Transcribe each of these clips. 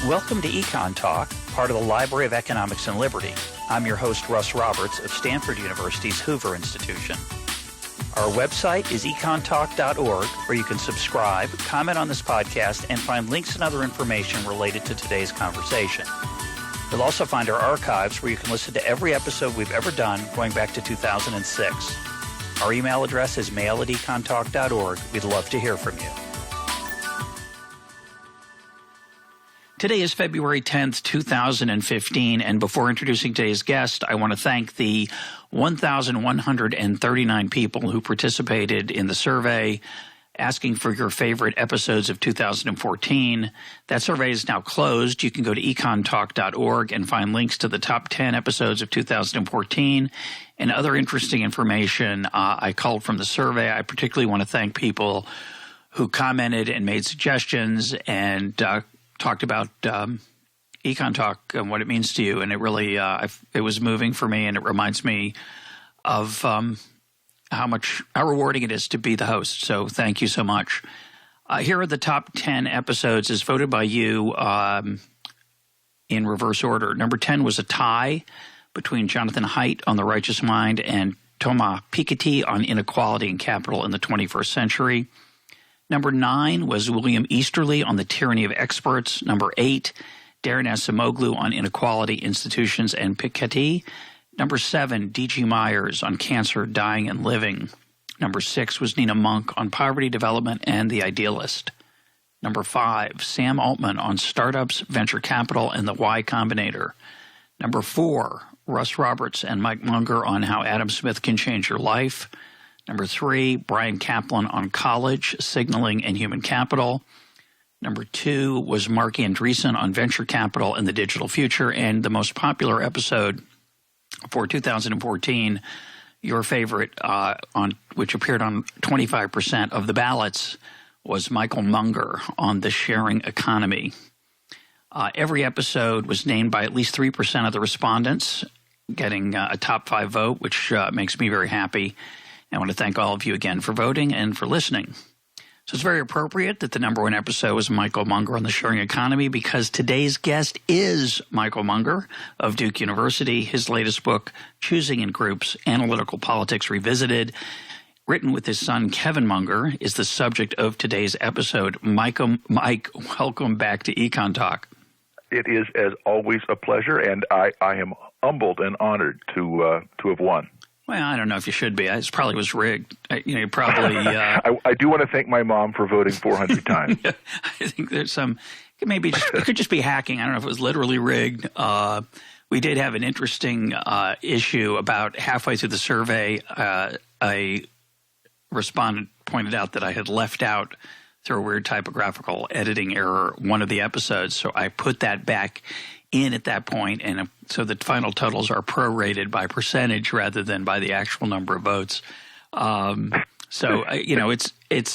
Welcome to Econ Talk, part of the Library of Economics and Liberty. I'm your host, Russ Roberts of Stanford University's Hoover Institution. Our website is econtalk.org, where you can subscribe, comment on this podcast, and find links and other information related to today's conversation. You'll also find our archives, where you can listen to every episode we've ever done going back to 2006. Our email address is mail@econtalk.org. We'd love to hear from you. Today is February 10th, 2015, and before introducing today's guest, I want to thank the 1,139 people who participated in the survey asking for your favorite episodes of 2014. That survey is now closed. You can go to econtalk.org and find links to the top 10 episodes of 2014 and other interesting information I culled from the survey. I particularly want to thank people who commented and made suggestions and talked about Econ Talk and what it means to you, and it really it was moving for me, and it reminds me of how rewarding it is to be the host. So thank you so much. Here are the top 10 episodes as voted by you in reverse order. Number 10 was a tie between Jonathan Haidt on The Righteous Mind and Thomas Piketty on Inequality and Capital in the 21st Century. Number 9 was William Easterly on The Tyranny of Experts. Number 8, Darren Acemoglu on Inequality, Institutions, and Piketty. Number 7, D.G. Myers on Cancer, Dying, and Living. Number 6 was Nina Monk on Poverty, Development, and The Idealist. Number 5, Sam Altman on Startups, Venture Capital, and the Y Combinator. Number 4, Russ Roberts and Mike Munger on How Adam Smith Can Change Your Life. Number 3, Brian Kaplan on College, Signaling, and Human Capital. Number 2 was Mark Andreessen on Venture Capital and the Digital Future. And the most popular episode for 2014, your favorite, which appeared on 25% of the ballots, was Michael Munger on the sharing economy. Every episode was named by at least 3% of the respondents, getting a top 5 vote, which makes me very happy. I want to thank all of you again for voting and for listening. So it's very appropriate that the number 1 episode was Michael Munger on the sharing economy, because today's guest is Michael Munger of Duke University. His latest book, Choosing in Groups, Analytical Politics Revisited, written with his son Kevin Munger, is the subject of today's episode. Mike, welcome back to Econ Talk. It is, as always, a pleasure, and I am humbled and honored to have won. Well, I don't know if you should be. It probably was rigged. You probably. I do want to thank my mom for voting 400 times. I think there's some. It could just be hacking. I don't know if it was literally rigged. We did have an interesting issue about halfway through the survey. A respondent pointed out that I had left out, through a weird typographical editing error, one of the episodes. So I put that back in at that point, and so the final totals are prorated by percentage rather than by the actual number of votes. It's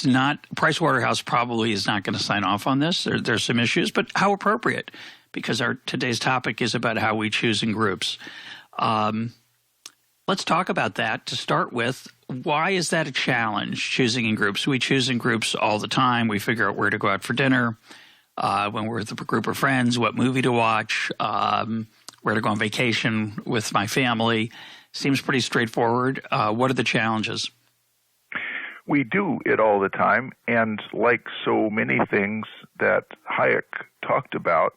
not – Pricewaterhouse probably is not going to sign off on this. There's some issues, but how appropriate, because today's topic is about how we choose in groups. Let's talk about that to start with. Why is that a challenge, choosing in groups? We choose in groups all the time. We figure out where to go out for dinner. When we're with a group of friends, what movie to watch, where to go on vacation with my family. Seems pretty straightforward. What are the challenges? We do it all the time, and like so many things that Hayek talked about,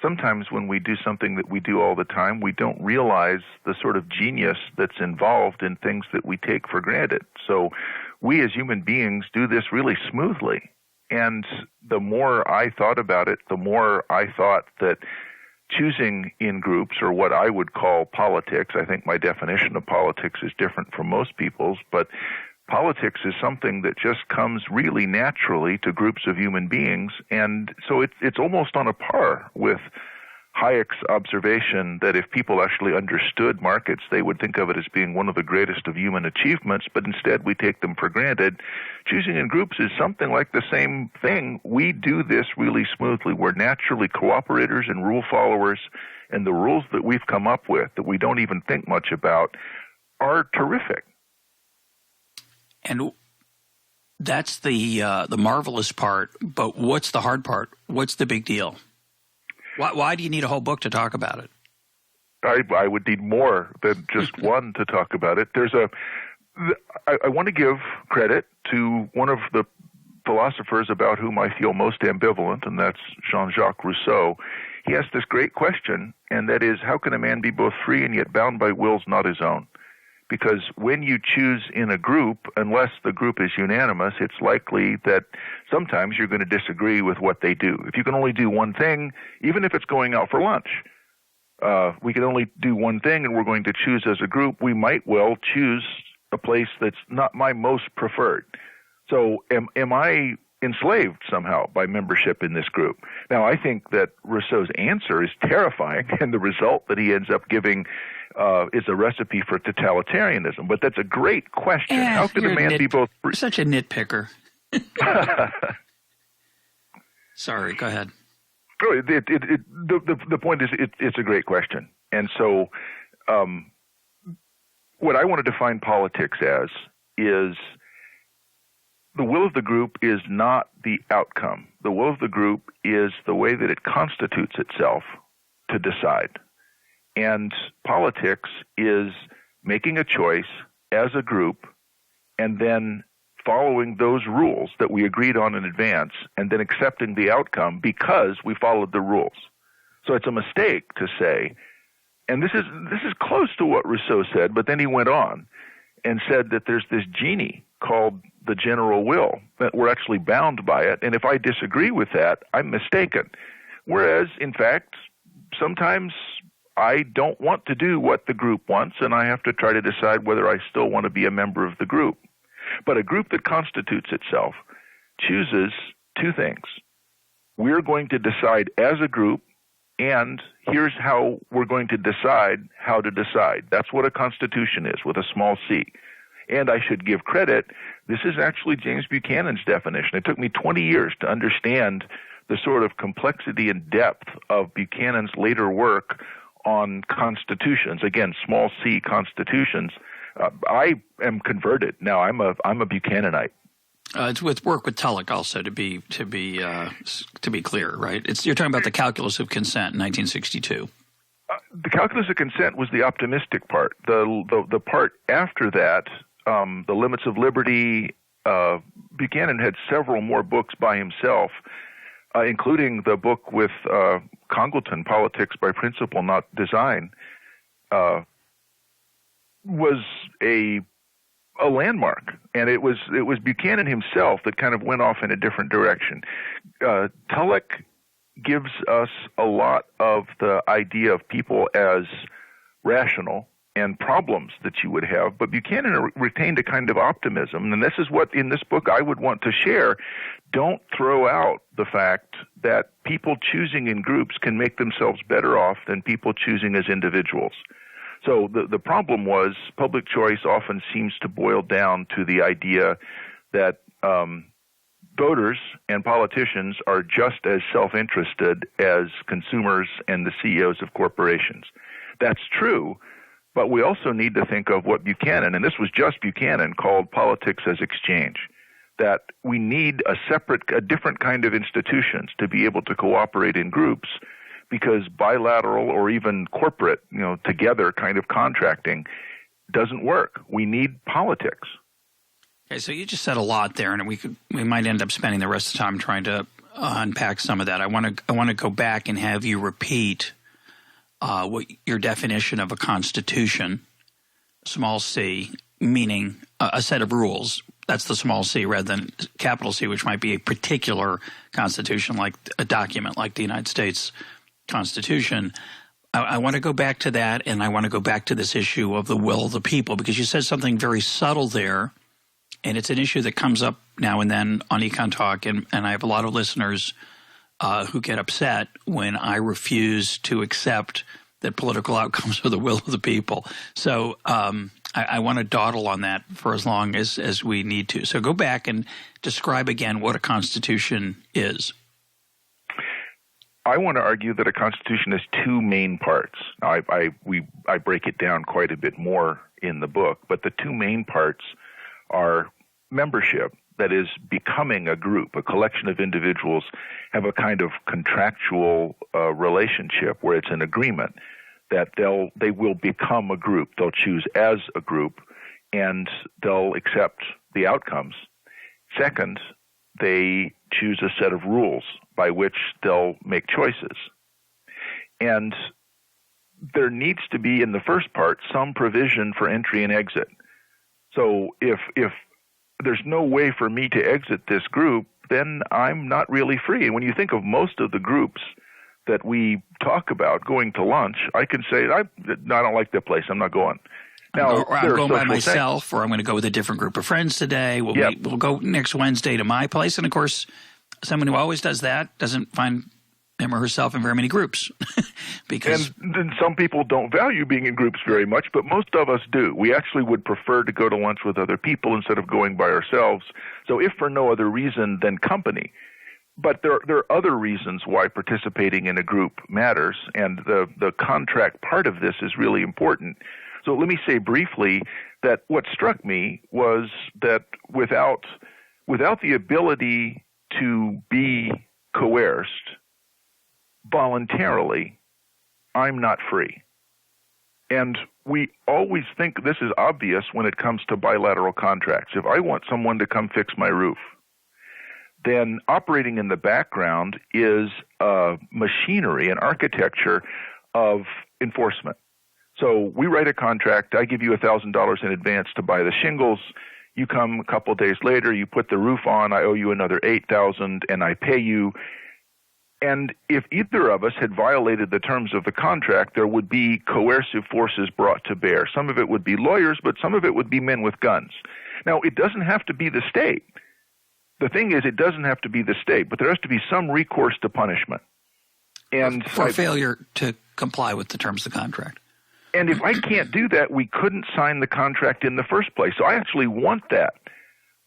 sometimes when we do something that we do all the time, we don't realize the sort of genius that's involved in things that we take for granted. So we as human beings do this really smoothly. And the more I thought about it, the more I thought that choosing in groups, or what I would call politics — I think my definition of politics is different from most people's, but politics is something that just comes really naturally to groups of human beings. And so it's almost on a par with Hayek's observation that if people actually understood markets, they would think of it as being one of the greatest of human achievements, but instead we take them for granted. Choosing in groups is something like the same thing. We do this really smoothly. We're naturally cooperators and rule followers, and the rules that we've come up with that we don't even think much about are terrific. And that's the marvelous part, but what's the hard part? What's the big deal? Why do you need a whole book to talk about it? I would need more than just one to talk about it. I want to give credit to one of the philosophers about whom I feel most ambivalent, and that's Jean-Jacques Rousseau. He asked this great question, and that is, how can a man be both free and yet bound by wills not his own? Because when you choose in a group, unless the group is unanimous, it's likely that sometimes you're going to disagree with what they do. If you can only do one thing, even if it's going out for lunch, we can only do one thing and we're going to choose as a group, we might well choose a place that's not my most preferred. So am I enslaved somehow by membership in this group? Now, I think that Rousseau's answer is terrifying, and the result that he ends up giving is a recipe for totalitarianism. But that's a great question. How can a man be both free? Such a nitpicker. Sorry, go ahead. The point is, it's a great question. And so what I want to define politics as is the will of the group is not the outcome. The will of the group is the way that it constitutes itself to decide. And politics is making a choice as a group and then following those rules that we agreed on in advance and then accepting the outcome because we followed the rules. So it's a mistake to say, and this is close to what Rousseau said, but then he went on and said that there's this genie called the general will, that we're actually bound by it, and if I disagree with that, I'm mistaken. Whereas, in fact, sometimes I don't want to do what the group wants, and I have to try to decide whether I still want to be a member of the group. But a group that constitutes itself chooses two things. We're going to decide as a group, and here's how we're going to decide how to decide. That's what a constitution is, with a small c. And I should give credit, this is actually James Buchanan's definition. It took me 20 years to understand the sort of complexity and depth of Buchanan's later work on constitutions. Again, small c constitutions. I am converted now. I'm a Buchananite. It's with work with Tulloch also to be clear, right? You're talking about the calculus of consent in 1962. The calculus of consent was the optimistic part. The part after that, the limits of liberty. Buchanan had several more books by himself, including the book with Congleton, Politics by Principle, Not Design. Was a landmark, and it was Buchanan himself that kind of went off in a different direction. Tulloch gives us a lot of the idea of people as rational and problems that you would have, but Buchanan retained a kind of optimism, and this is what in this book I would want to share. Don't throw out the fact that people choosing in groups can make themselves better off than people choosing as individuals. So the problem was public choice often seems to boil down to the idea that voters and politicians are just as self-interested as consumers and the CEOs of corporations. That's true, but we also need to think of what Buchanan, and this was just Buchanan, called politics as exchange, that we need a different kind of institutions to be able to cooperate in groups, because bilateral or even corporate, together kind of contracting doesn't work. We need politics. Okay, so you just said a lot there, and we might end up spending the rest of the time trying to unpack some of that. I want to go back and have you repeat what your definition of a constitution, small c, meaning a set of rules. That's the small c rather than capital C, which might be a particular constitution, like a document like the United States Constitution. I want to go back to that, and I want to go back to this issue of the will of the people, because you said something very subtle there, and it's an issue that comes up now and then on Econ Talk, and I have a lot of listeners who get upset when I refuse to accept that political outcomes are the will of the people. So I want to dawdle on that for as long as we need to. So go back and describe again what a constitution is. I want to argue that a constitution has two main parts. Now, I break it down quite a bit more in the book, but the two main parts are membership that is becoming a group. A collection of individuals have a kind of contractual relationship where it's an agreement that they will become a group. They'll choose as a group, and they'll accept the outcomes. Second, they choose a set of rules by which they'll make choices. And there needs to be, in the first part, some provision for entry and exit. So if there's no way for me to exit this group, then I'm not really free. And when you think of most of the groups that we talk about going to lunch, I can say, I don't like that place, I'm not going. Now, I'm going by myself, or I'm going to go with a different group of friends today. We'll go next Wednesday to my place. And, of course, someone who always does that doesn't find him or herself in very many groups. Because and then some people don't value being in groups very much, but most of us do. We actually would prefer to go to lunch with other people instead of going by ourselves. So if for no other reason than company. But there are other reasons why participating in a group matters, and the contract part of this is really important. So let me say briefly that what struck me was that without the ability to be coerced voluntarily, I'm not free. And we always think this is obvious when it comes to bilateral contracts. If I want someone to come fix my roof, then operating in the background is machinery and architecture of enforcement. So we write a contract. I give you $1,000 in advance to buy the shingles. You come a couple of days later, you put the roof on. I owe you another $8,000, and I pay you. And if either of us had violated the terms of the contract, there would be coercive forces brought to bear. Some of it would be lawyers, but some of it would be men with guns. Now, it doesn't have to be the state. The thing is, it doesn't have to be the state, but there has to be some recourse to punishment. And for failure to comply with the terms of the contract. And if I can't do that, we couldn't sign the contract in the first place. So I actually want that.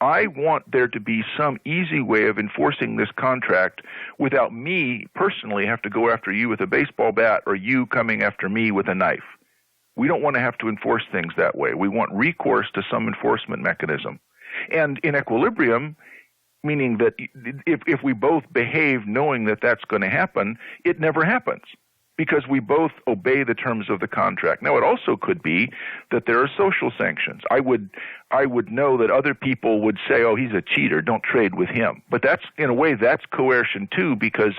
I want there to be some easy way of enforcing this contract without me personally have to go after you with a baseball bat or you coming after me with a knife. We don't want to have to enforce things that way. We want recourse to some enforcement mechanism. And in equilibrium, meaning that if we both behave knowing that that's going to happen, it never happens because we both obey the terms of the contract. Now, it also could be that there are social sanctions. I would know that other people would say, oh, he's a cheater, don't trade with him. But that's, in a way, that's coercion too, because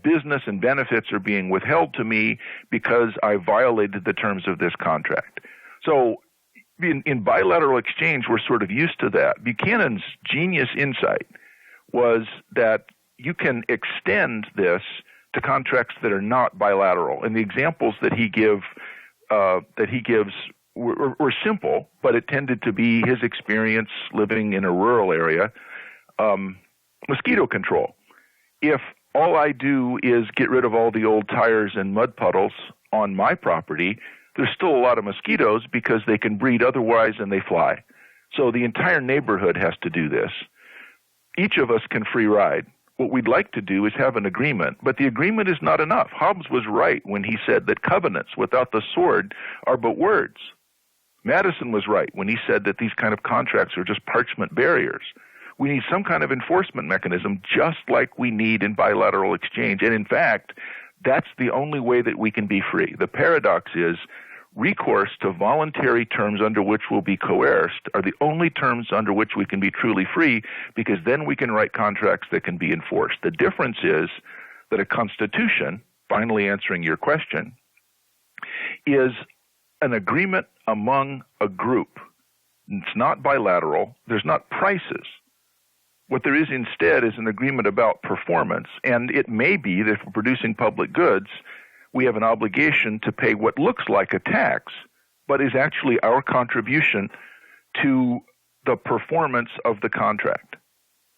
business and benefits are being withheld to me because I violated the terms of this contract. So in bilateral exchange, we're sort of used to that. Buchanan's genius insight was that you can extend this to contracts that are not bilateral. And the examples that he gives were simple, but it tended to be his experience living in a rural area. Mosquito control. If all I do is get rid of all the old tires and mud puddles on my property, there's still a lot of mosquitoes because they can breed otherwise and they fly. So the entire neighborhood has to do this. Each of us can free ride. What we'd like to do is have an agreement, but the agreement is not enough. Hobbes was right when he said that covenants without the sword are but words. Madison was right when he said that these kind of contracts are just parchment barriers. We need some kind of enforcement mechanism just like we need in bilateral exchange. And in fact, that's the only way that we can be free. The paradox is recourse to voluntary terms under which we'll be coerced are the only terms under which we can be truly free, because then we can write contracts that can be enforced. The difference is that a constitution, finally answering your question, is an agreement among a group. It's not bilateral. There's not prices. What there is instead is an agreement about performance, and it may be that if we're producing public goods, we have an obligation to pay what looks like a tax, but is actually our contribution to the performance of the contract.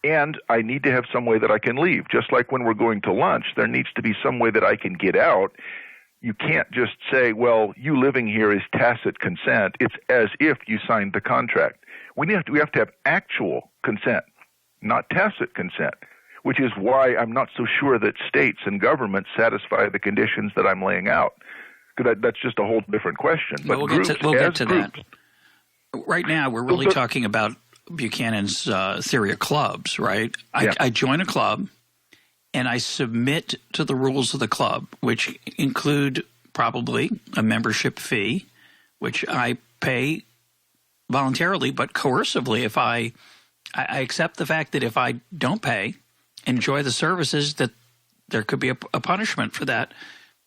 And I need to have some way that I can leave. Just like when we're going to lunch, there needs to be some way that I can get out. You can't just say, well, you living here is tacit consent. It's as if you signed the contract. We have to have actual consent, not tacit consent, which is why I'm not so sure that states and governments satisfy the conditions that I'm laying out. Because that's just a whole different question. But we'll get to that. Right now, we're really talking about Buchanan's theory of clubs, right? Yeah. I join a club and I submit to the rules of the club, which include probably a membership fee, which I pay voluntarily but coercively if I accept the fact that if I don't pay, enjoy the services, that there could be a punishment for that.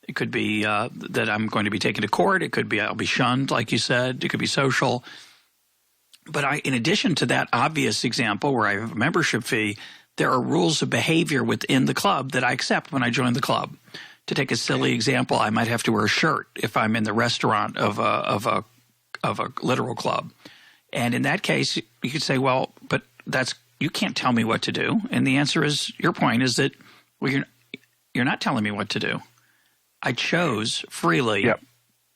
It could be that I'm going to be taken to court. It could be I'll be shunned, like you said. It could be social. But in addition to that obvious example where I have a membership fee, there are rules of behavior within the club that I accept when I join the club. To take a silly example, I might have to wear a shirt if I'm in the restaurant of a literal club. And in that case, you could say, well, but you can't tell me what to do. And the answer is, your point is that, well, you're not telling me what to do. I chose freely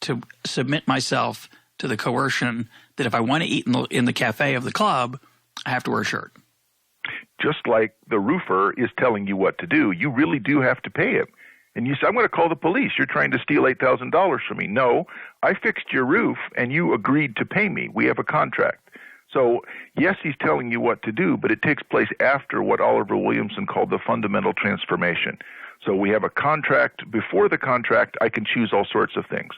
to submit myself to the coercion that if I want to eat in the cafe of the club, I have to wear a shirt. Just like the roofer is telling you what to do, you really do have to pay him. And you say, I'm going to call the police. You're trying to steal $8,000 from me. No, I fixed your roof and you agreed to pay me. We have a contract. So, yes, he's telling you what to do, but it takes place after what Oliver Williamson called the fundamental transformation. So we have a contract. Before the contract, I can choose all sorts of things.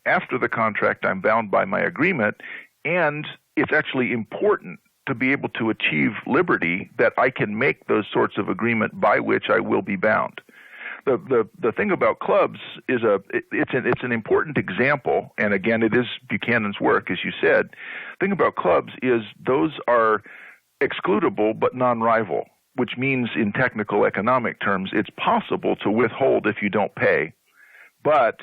After the contract, I'm bound by my agreement, and it's actually important to be able to achieve liberty that I can make those sorts of agreement by which I will be bound. The thing about clubs is it's an important example, and again, it is Buchanan's work, as you said. The thing about clubs is those are excludable but non-rival, which means in technical economic terms, it's possible to withhold if you don't pay, but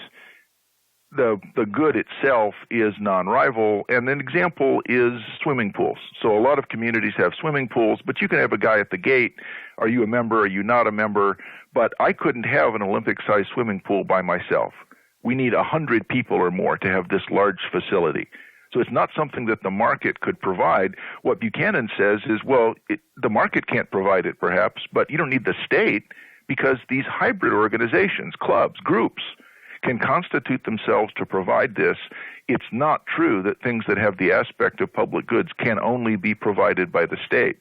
the good itself is non-rival. And an example is swimming pools. So a lot of communities have swimming pools, but you can have a guy at the gate. Are you a member? Are you not a member? But I couldn't have an Olympic-sized swimming pool by myself. We need 100 people or more to have this large facility. So it's not something that the market could provide. What Buchanan says is, well, the market can't provide it perhaps, but you don't need the state because these hybrid organizations, clubs, groups, can constitute themselves to provide this. It's not true that things that have the aspect of public goods can only be provided by the state.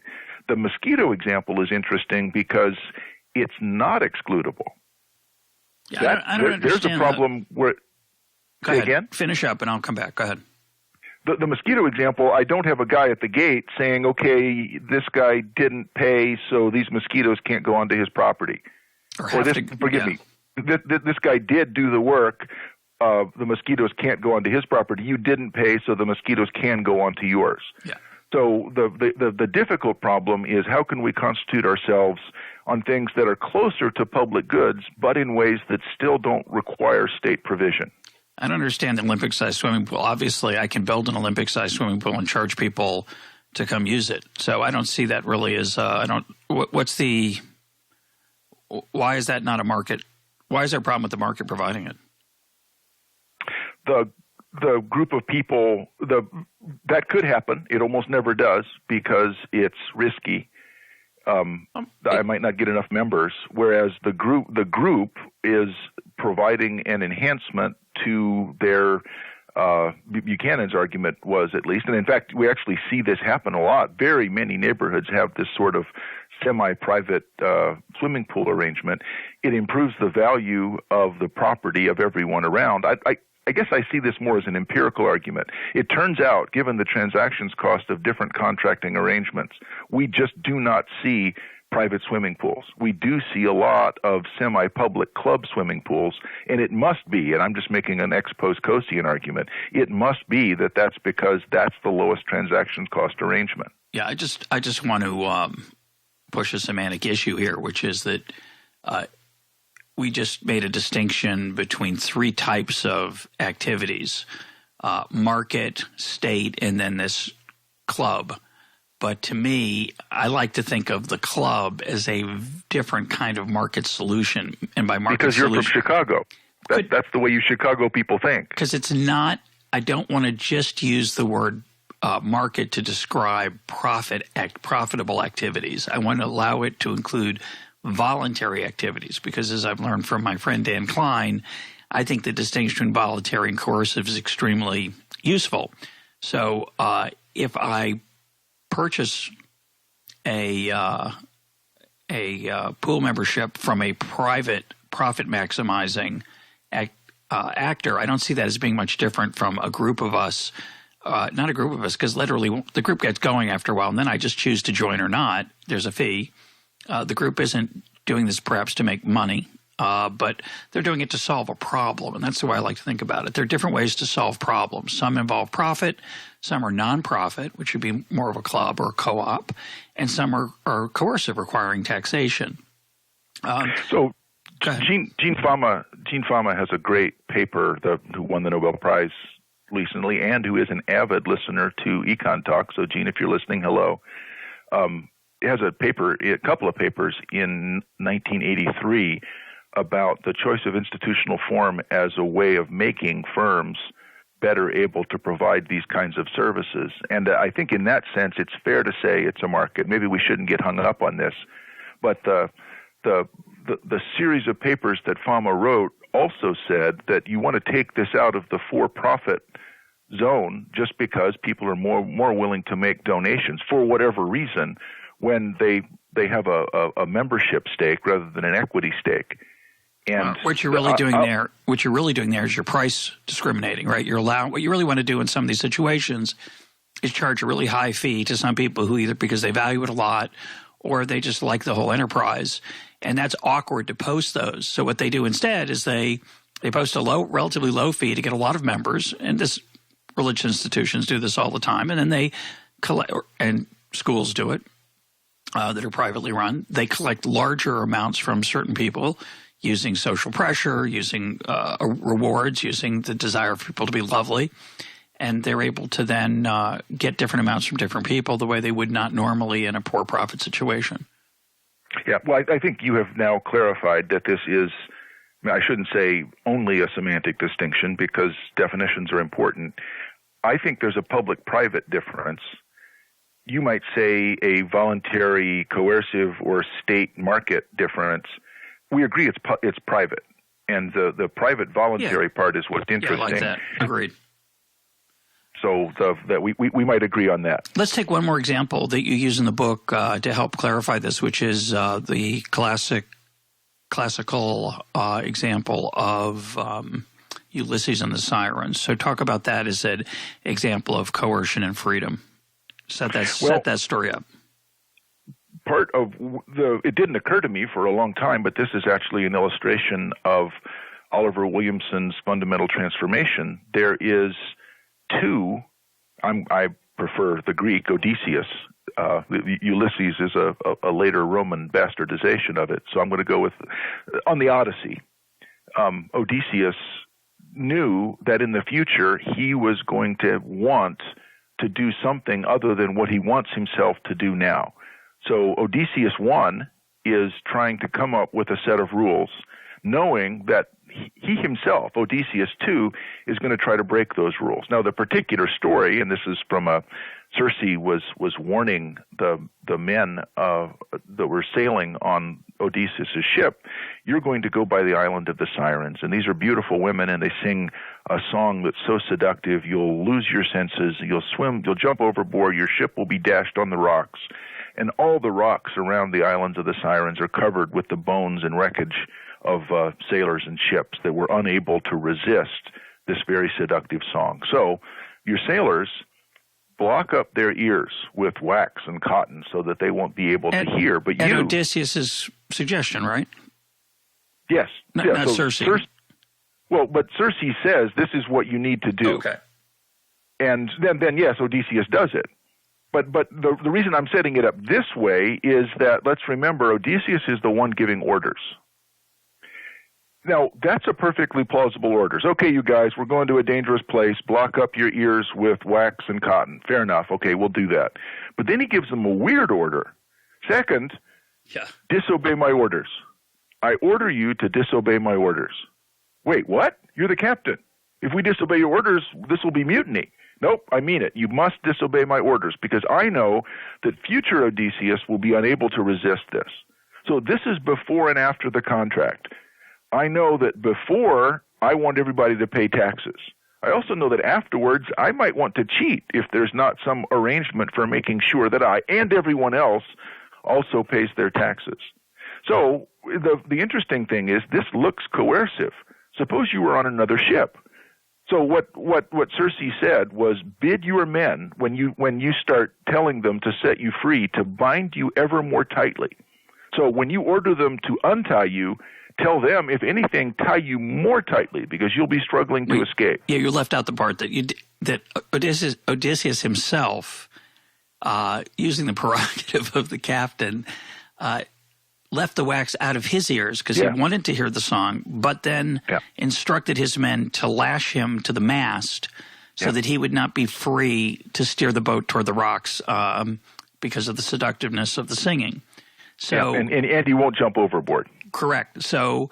The mosquito example is interesting because it's not excludable. Yeah, I don't understand. There's a problem where... Go ahead. Again? Finish up and I'll come back. Go ahead. The mosquito example, I don't have a guy at the gate saying, okay, this guy didn't pay, so these mosquitoes can't go onto his property. Forgive me. This guy did do the work. The mosquitoes can't go onto his property. You didn't pay, so the mosquitoes can go onto yours. Yeah. So the difficult problem is how can we constitute ourselves on things that are closer to public goods, but in ways that still don't require state provision. I don't understand the Olympic-sized swimming pool. Obviously, I can build an Olympic-sized swimming pool and charge people to come use it. So I don't see that really as why is that not a market? Why is there a problem with the market providing it? The group of people, that could happen. It almost never does because it's risky. I might not get enough members, whereas the group is providing an enhancement to their Buchanan's argument was, at least, and in fact, we actually see this happen a lot. Very many neighborhoods have this sort of semi-private swimming pool arrangement. It improves the value of the property of everyone around. I guess I see this more as an empirical argument. It turns out, given the transactions cost of different contracting arrangements, we just do not see private swimming pools. We do see a lot of semi-public club swimming pools, and it must be, and I'm just making an ex post Coasian argument, it must be that that's because that's the lowest transactions cost arrangement. Yeah, I just want to push a semantic issue here, which is that we just made a distinction between three types of activities, market, state, and then this club. But to me, I like to think of the club as a different kind of market solution. And by market because you're solution, from Chicago. That's the way you Chicago people think. Because it's not – I don't want to just use the word market to describe profitable activities. I want to allow it to include voluntary activities because, as I've learned from my friend Dan Klein, I think the distinction between voluntary and coercive is extremely useful. So if I purchase a pool membership from a private profit maximizing actor, I don't see that as being much different from a group of us. Not a group of us, because literally the group gets going after a while, and then I just choose to join or not. There's a fee. The group isn't doing this perhaps to make money, but they're doing it to solve a problem, and that's the way I like to think about it. There are different ways to solve problems. Some involve profit, some are nonprofit, which would be more of a club or a co-op, and some are coercive, requiring taxation. So Gene Fama has a great paper who won the Nobel Prize recently, and who is an avid listener to Econ Talk. So, Gene, if you're listening, hello. It has a couple of papers in 1983 about the choice of institutional form as a way of making firms better able to provide these kinds of services. And I think in that sense, it's fair to say it's a market. Maybe we shouldn't get hung up on this, but the series of papers that Fama wrote also said that you want to take this out of the for-profit zone just because people are more willing to make donations for whatever reason when they have a membership stake rather than an equity stake. And what you're really doing there is you're price discriminating, right? What you really want to do in some of these situations is charge a really high fee to some people who either because they value it a lot or they just like the whole enterprise. And that's awkward to post those. So what they do instead is they post a relatively low fee to get a lot of members, and religious institutions do this all the time, and then they collect, and schools do it that are privately run. They collect larger amounts from certain people using social pressure, using rewards, using the desire for people to be lovely, and they're able to then get different amounts from different people the way they would not normally in a poor profit situation. Yeah, well, I think you have now clarified that this is, I shouldn't say only a semantic distinction because definitions are important. I think there's a public-private difference. You might say a voluntary, coercive, or state market difference. We agree it's private, and the private voluntary part is what's interesting. Yeah, I like that. Agreed. So that we might agree on that. Let's take one more example that you use in the book to help clarify this, which is the classical example of Ulysses and the Sirens. So talk about that as an example of coercion and freedom. Set that story up. Part of it didn't occur to me for a long time, but this is actually an illustration of Oliver Williamson's fundamental transformation. There is two. I prefer the Greek Odysseus. Ulysses is a later Roman bastardization of it, so I'm going to go with on the Odyssey. Odysseus knew that in the future he was going to want to do something other than what he wants himself to do now. So Odysseus 1 is trying to come up with a set of rules, knowing that he himself, Odysseus 2, is going to try to break those rules. Now, the particular story, and this is from Circe was warning the men that were sailing on Odysseus' ship, you're going to go by the island of the Sirens. And these are beautiful women, and they sing a song that's so seductive, you'll lose your senses, you'll swim, you'll jump overboard, your ship will be dashed on the rocks. And all the rocks around the islands of the Sirens are covered with the bones and wreckage of sailors and ships that were unable to resist this very seductive song. So your sailors block up their ears with wax and cotton so that they won't be able to hear. But you, Odysseus' suggestion, right? Yes. Not Circe. Well, but Circe says this is what you need to do. Okay. And then yes, Odysseus does it. But the reason I'm setting it up this way is that, let's remember, Odysseus is the one giving orders. Now, that's a perfectly plausible orders. Okay, you guys, we're going to a dangerous place. Block up your ears with wax and cotton. Fair enough. Okay, we'll do that. But then he gives them a weird order. Second, disobey my orders. I order you to disobey my orders. Wait, what? You're the captain. If we disobey your orders, this will be mutiny. Nope, I mean it. You must disobey my orders because I know that future Odysseus will be unable to resist this. So this is before and after the contract. I know that before, I want everybody to pay taxes. I also know that afterwards I might want to cheat if there's not some arrangement for making sure that I and everyone else also pays their taxes. So the interesting thing is this looks coercive. Suppose you were on another ship. So what Circe said was, bid your men, when you start telling them to set you free, to bind you ever more tightly. So when you order them to untie you, tell them, if anything, tie you more tightly, because you'll be struggling to escape. Yeah, you left out the part that Odysseus himself, using the prerogative of the captain, left the wax out of his ears because he wanted to hear the song, but then instructed his men to lash him to the mast so that he would not be free to steer the boat toward the rocks because of the seductiveness of the singing. So and he won't jump overboard. Correct. So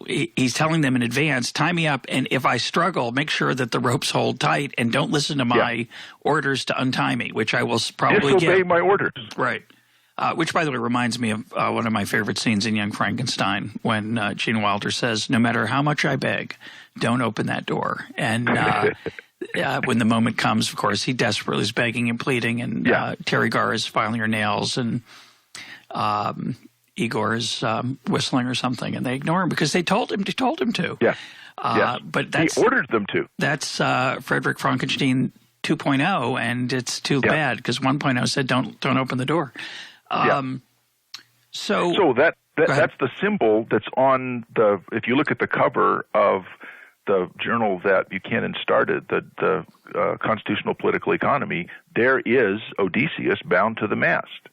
he's telling them in advance, tie me up, and if I struggle, make sure that the ropes hold tight and don't listen to my orders to untie me, which I will probably disobey my orders. Right. Which, by the way, reminds me of one of my favorite scenes in Young Frankenstein when Gene Wilder says, no matter how much I beg, don't open that door. And when the moment comes, of course, he desperately is begging and pleading, and Terry Garr is filing her nails, and Igor is whistling or something, and they ignore him because they told him to. Yeah. But he ordered them to. That's Frederick Frankenstein 2.0, and it's too bad because 1.0 said don't open the door. So that's the symbol that's on the. If you look at the cover of the journal that Buchanan started, the Constitutional Political Economy, there is Odysseus bound to the mast.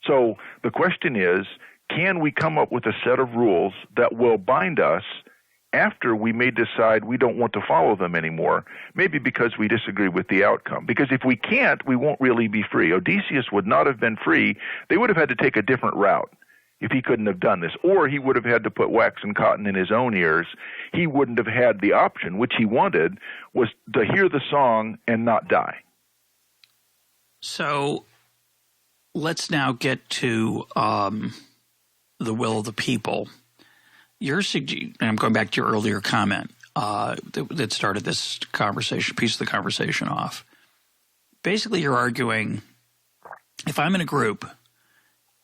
So the question is, can we come up with a set of rules that will bind us after we may decide we don't want to follow them anymore, maybe because we disagree with the outcome? Because if we can't, we won't really be free. Odysseus would not have been free. They would have had to take a different route if he couldn't have done this, or he would have had to put wax and cotton in his own ears. He wouldn't have had the option, which he wanted, was to hear the song and not die. So let's now get to the will of the people. And I'm going back to your earlier comment that started this piece of the conversation off. Basically, you're arguing, if I'm in a group,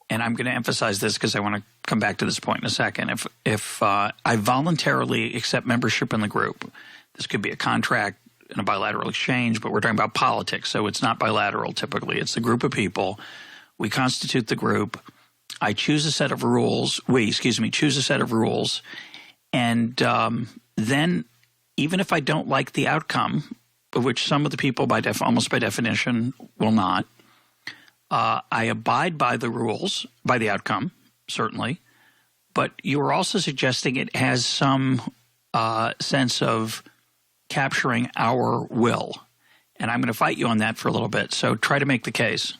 and I'm going to emphasize this because I want to come back to this point in a second, if I voluntarily accept membership in the group, this could be a contract and a bilateral exchange, but we're talking about politics, so it's not bilateral typically. It's a group of people. We constitute the group. I choose a set of rules. Choose a set of rules. And then even if I don't like the outcome, of which some of the people almost by definition will not, I abide by the rules, by the outcome, certainly. But you are also suggesting it has some sense of capturing our will. And I'm going to fight you on that for a little bit. So try to make the case.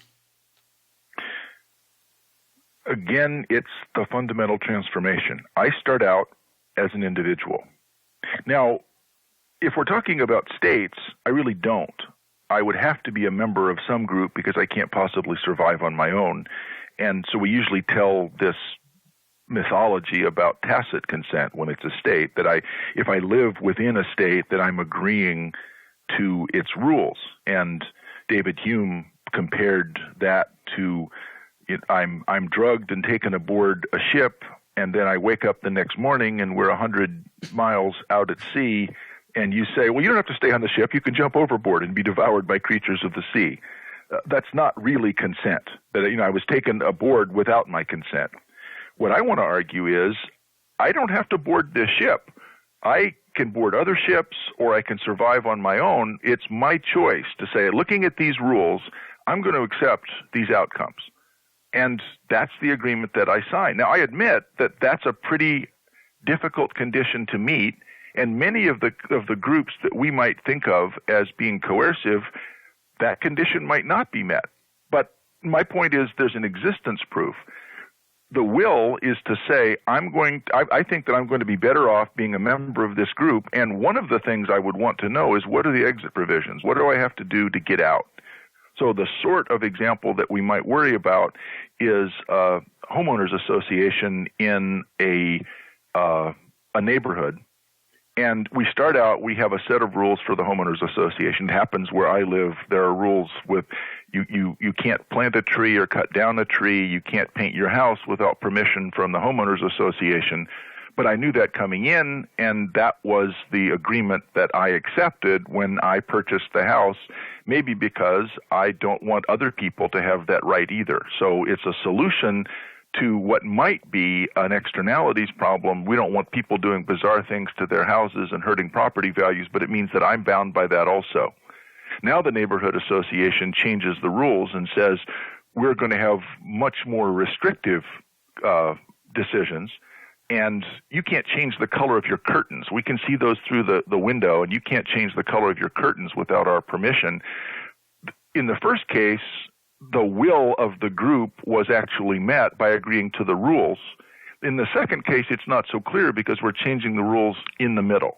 Again, it's the fundamental transformation. I start out as an individual. Now, if we're talking about states, I really don't. I would have to be a member of some group because I can't possibly survive on my own. And so we usually tell this mythology about tacit consent when it's a state, that if I live within a state, that I'm agreeing to its rules. And David Hume compared that to I'm drugged and taken aboard a ship, and then I wake up the next morning and we're 100 miles out at sea, and you say, well, you don't have to stay on the ship. You can jump overboard and be devoured by creatures of the sea. That's not really consent. That I was taken aboard without my consent. What I want to argue is I don't have to board this ship. I can board other ships or I can survive on my own. It's my choice to say, looking at these rules, I'm going to accept these outcomes. And that's the agreement that I sign. Now, I admit that that's a pretty difficult condition to meet, and many of the groups that we might think of as being coercive, that condition might not be met. But my point is there's an existence proof. The will is to say, I think that I'm going to be better off being a member of this group, and one of the things I would want to know is, what are the exit provisions? What do I have to do to get out? So the sort of example that we might worry about is a homeowners association in a neighborhood, And we start out, we have a set of rules for the homeowners association. It happens where I live. There are rules with you can't plant a tree or cut down a tree. You can't paint your house without permission from the homeowners association. But I knew that coming in, and that was the agreement that I accepted when I purchased the house, maybe because I don't want other people to have that right either. So it's a solution to what might be an externalities problem. We don't want people doing bizarre things to their houses and hurting property values, but it means that I'm bound by that also. Now the neighborhood association changes the rules and says we're going to have much more restrictive decisions, and you can't change the color of your curtains. We can see those through the window, and you can't change the color of your curtains without our permission. In the first case, the will of the group was actually met by agreeing to the rules. In the second case, it's not so clear because we're changing the rules in the middle.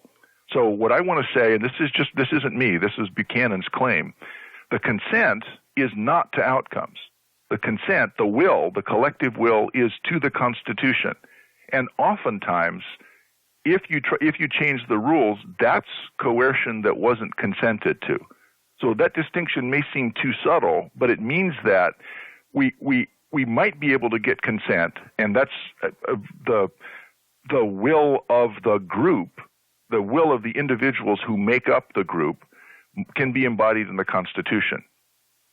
So what I want to say, and this isn't me, this is Buchanan's claim, the consent is not to outcomes. The consent, the will, the collective will, is to the Constitution. And oftentimes, if you change the rules, that's coercion that wasn't consented to. So that distinction may seem too subtle, but it means that we might be able to get consent, and that's the will of the group, the will of the individuals who make up the group, can be embodied in the Constitution.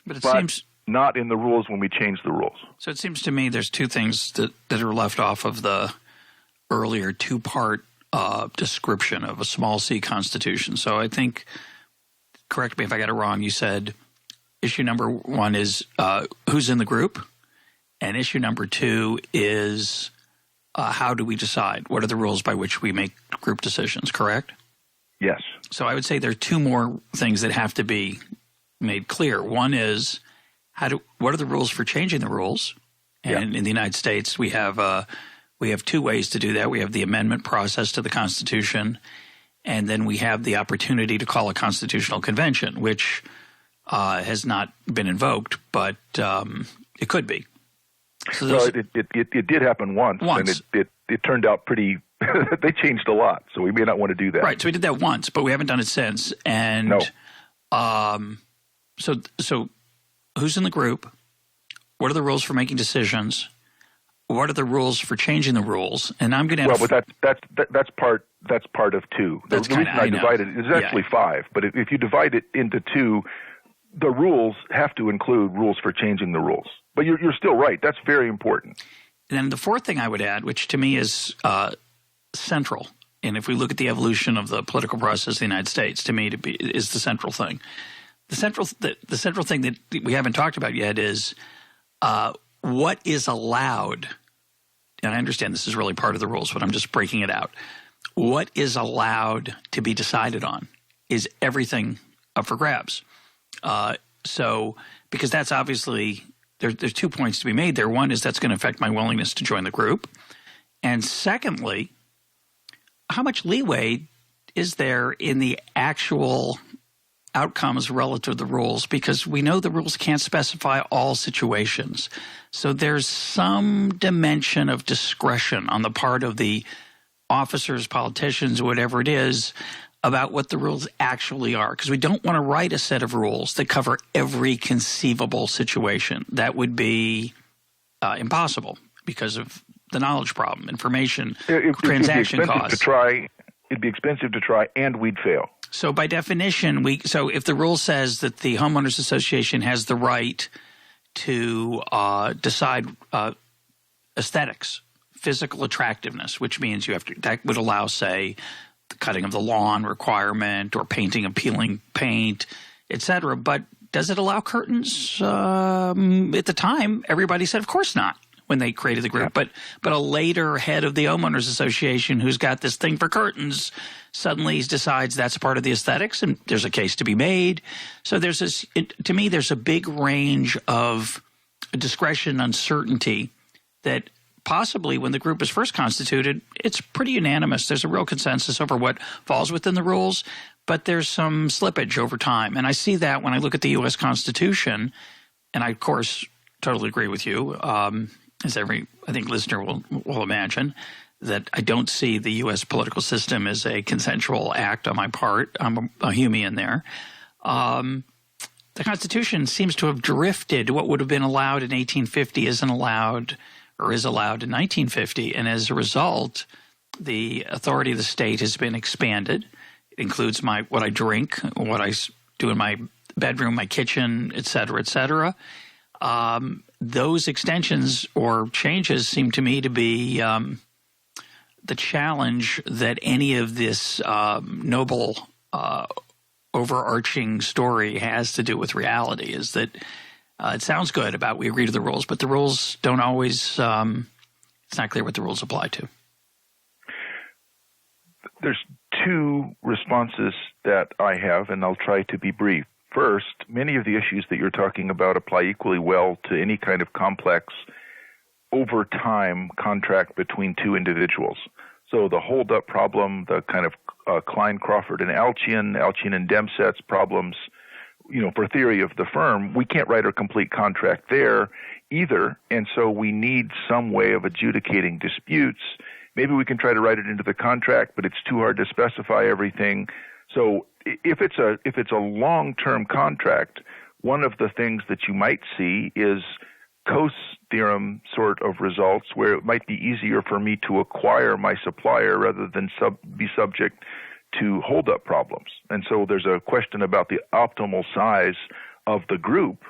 But it seems not in the rules when we change the rules. So it seems to me there's two things that are left off of the earlier two-part description of a small c Constitution. So I think, correct me if I got it wrong, you said issue number one is who's in the group, and issue number two is how do we decide? What are the rules by which we make group decisions, correct? Yes. So I would say there are two more things that have to be made clear. One is what are the rules for changing the rules? And in the United States, we have two ways to do that. We have the amendment process to the Constitution, and then we have the opportunity to call a constitutional convention, which has not been invoked, but it could be. So well, it did happen once. And it turned out pretty – they changed a lot, so we may not want to do that. Right, so we did that once, but we haven't done it since. And no. So who's in the group? What are the rules for making decisions? What are the rules for changing the rules? And I'm going to but that's part of two. The reason I divided it is actually five. But if you divide it into two, the rules have to include rules for changing the rules. But you're still right. That's very important. And then the fourth thing I would add, which to me is central, and if we look at the evolution of the political process of the United States, to me is the central thing. The central thing that we haven't talked about yet is what is allowed. And I understand this is really part of the rules, but I'm just breaking it out. What is allowed to be decided on is everything up for grabs. So because that's obviously there's 2 points to be made there. One is that's going to affect my willingness to join the group. And secondly, how much leeway is there in the actual outcomes relative to the rules? Because we know the rules can't specify all situations. So there's some dimension of discretion on the part of the officers, politicians, whatever it is, about what the rules actually are. Because we don't want to write a set of rules that cover every conceivable situation. That would be impossible because of the knowledge problem, information, transaction costs. It'd be expensive to try, and we'd fail. So by definition, so if the rule says that the homeowners association has the right to decide aesthetics, physical attractiveness, which means that would allow, say, the cutting of the lawn requirement or painting of peeling paint, et cetera. But does it allow curtains? At the time, everybody said, of course not, when they created the group. But a later head of the homeowners association who's got this thing for curtains suddenly decides that's part of the aesthetics, and there's a case to be made. So to me, there's a big range of discretion, uncertainty that possibly when the group is first constituted, it's pretty unanimous. There's a real consensus over what falls within the rules, but there's some slippage over time. And I see that when I look at the U.S. Constitution, and I, of course, totally agree with you, as every, I think, listener will imagine, that I don't see the U.S. political system as a consensual act on my part. I'm a Humean there. The Constitution seems to have drifted. What would have been allowed in 1850 isn't allowed or is allowed in 1950. And as a result, the authority of the state has been expanded. It includes what I drink, what I do in my bedroom, my kitchen, et cetera, et cetera. Those extensions or changes seem to me to be the challenge that any of this noble overarching story has to do with reality, is that it sounds good about we agree to the rules, but the rules don't always it's not clear what the rules apply to. There's two responses that I have, and I'll try to be brief. First, many of the issues that you're talking about apply equally well to any kind of complex, over time contract between two individuals. So the hold-up problem, the kind of Klein, Crawford, and Alchian and Demsetz problems, for theory of the firm, we can't write a complete contract there either, and so we need some way of adjudicating disputes. Maybe we can try to write it into the contract, but it's too hard to specify everything. So if it's a long-term contract, one of the things that you might see is Coase theorem sort of results, where it might be easier for me to acquire my supplier rather than be subject to hold-up problems. And so there's a question about the optimal size of the group,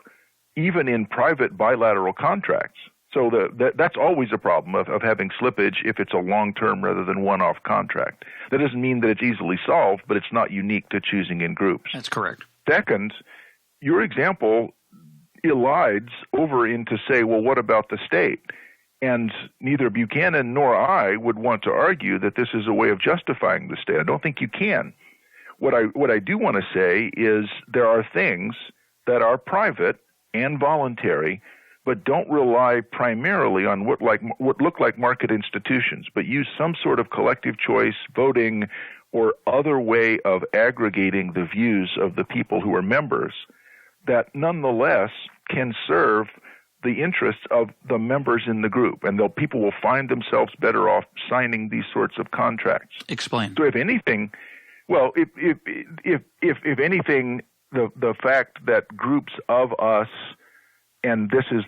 even in private bilateral contracts. So that's always a problem of having slippage if it's a long-term rather than one-off contract. That doesn't mean that it's easily solved, but it's not unique to choosing in groups. That's correct. Second, your example elides over into say, well, what about the state? And neither Buchanan nor I would want to argue that this is a way of justifying the state. I don't think you can. What I do want to say is there are things that are private and voluntary, but don't rely primarily on what look like market institutions, but use some sort of collective choice, voting, or other way of aggregating the views of the people who are members that nonetheless can serve the interests of the members in the group, and people will find themselves better off signing these sorts of contracts. Explain. So if anything, well, if anything, the fact that groups of us, and this is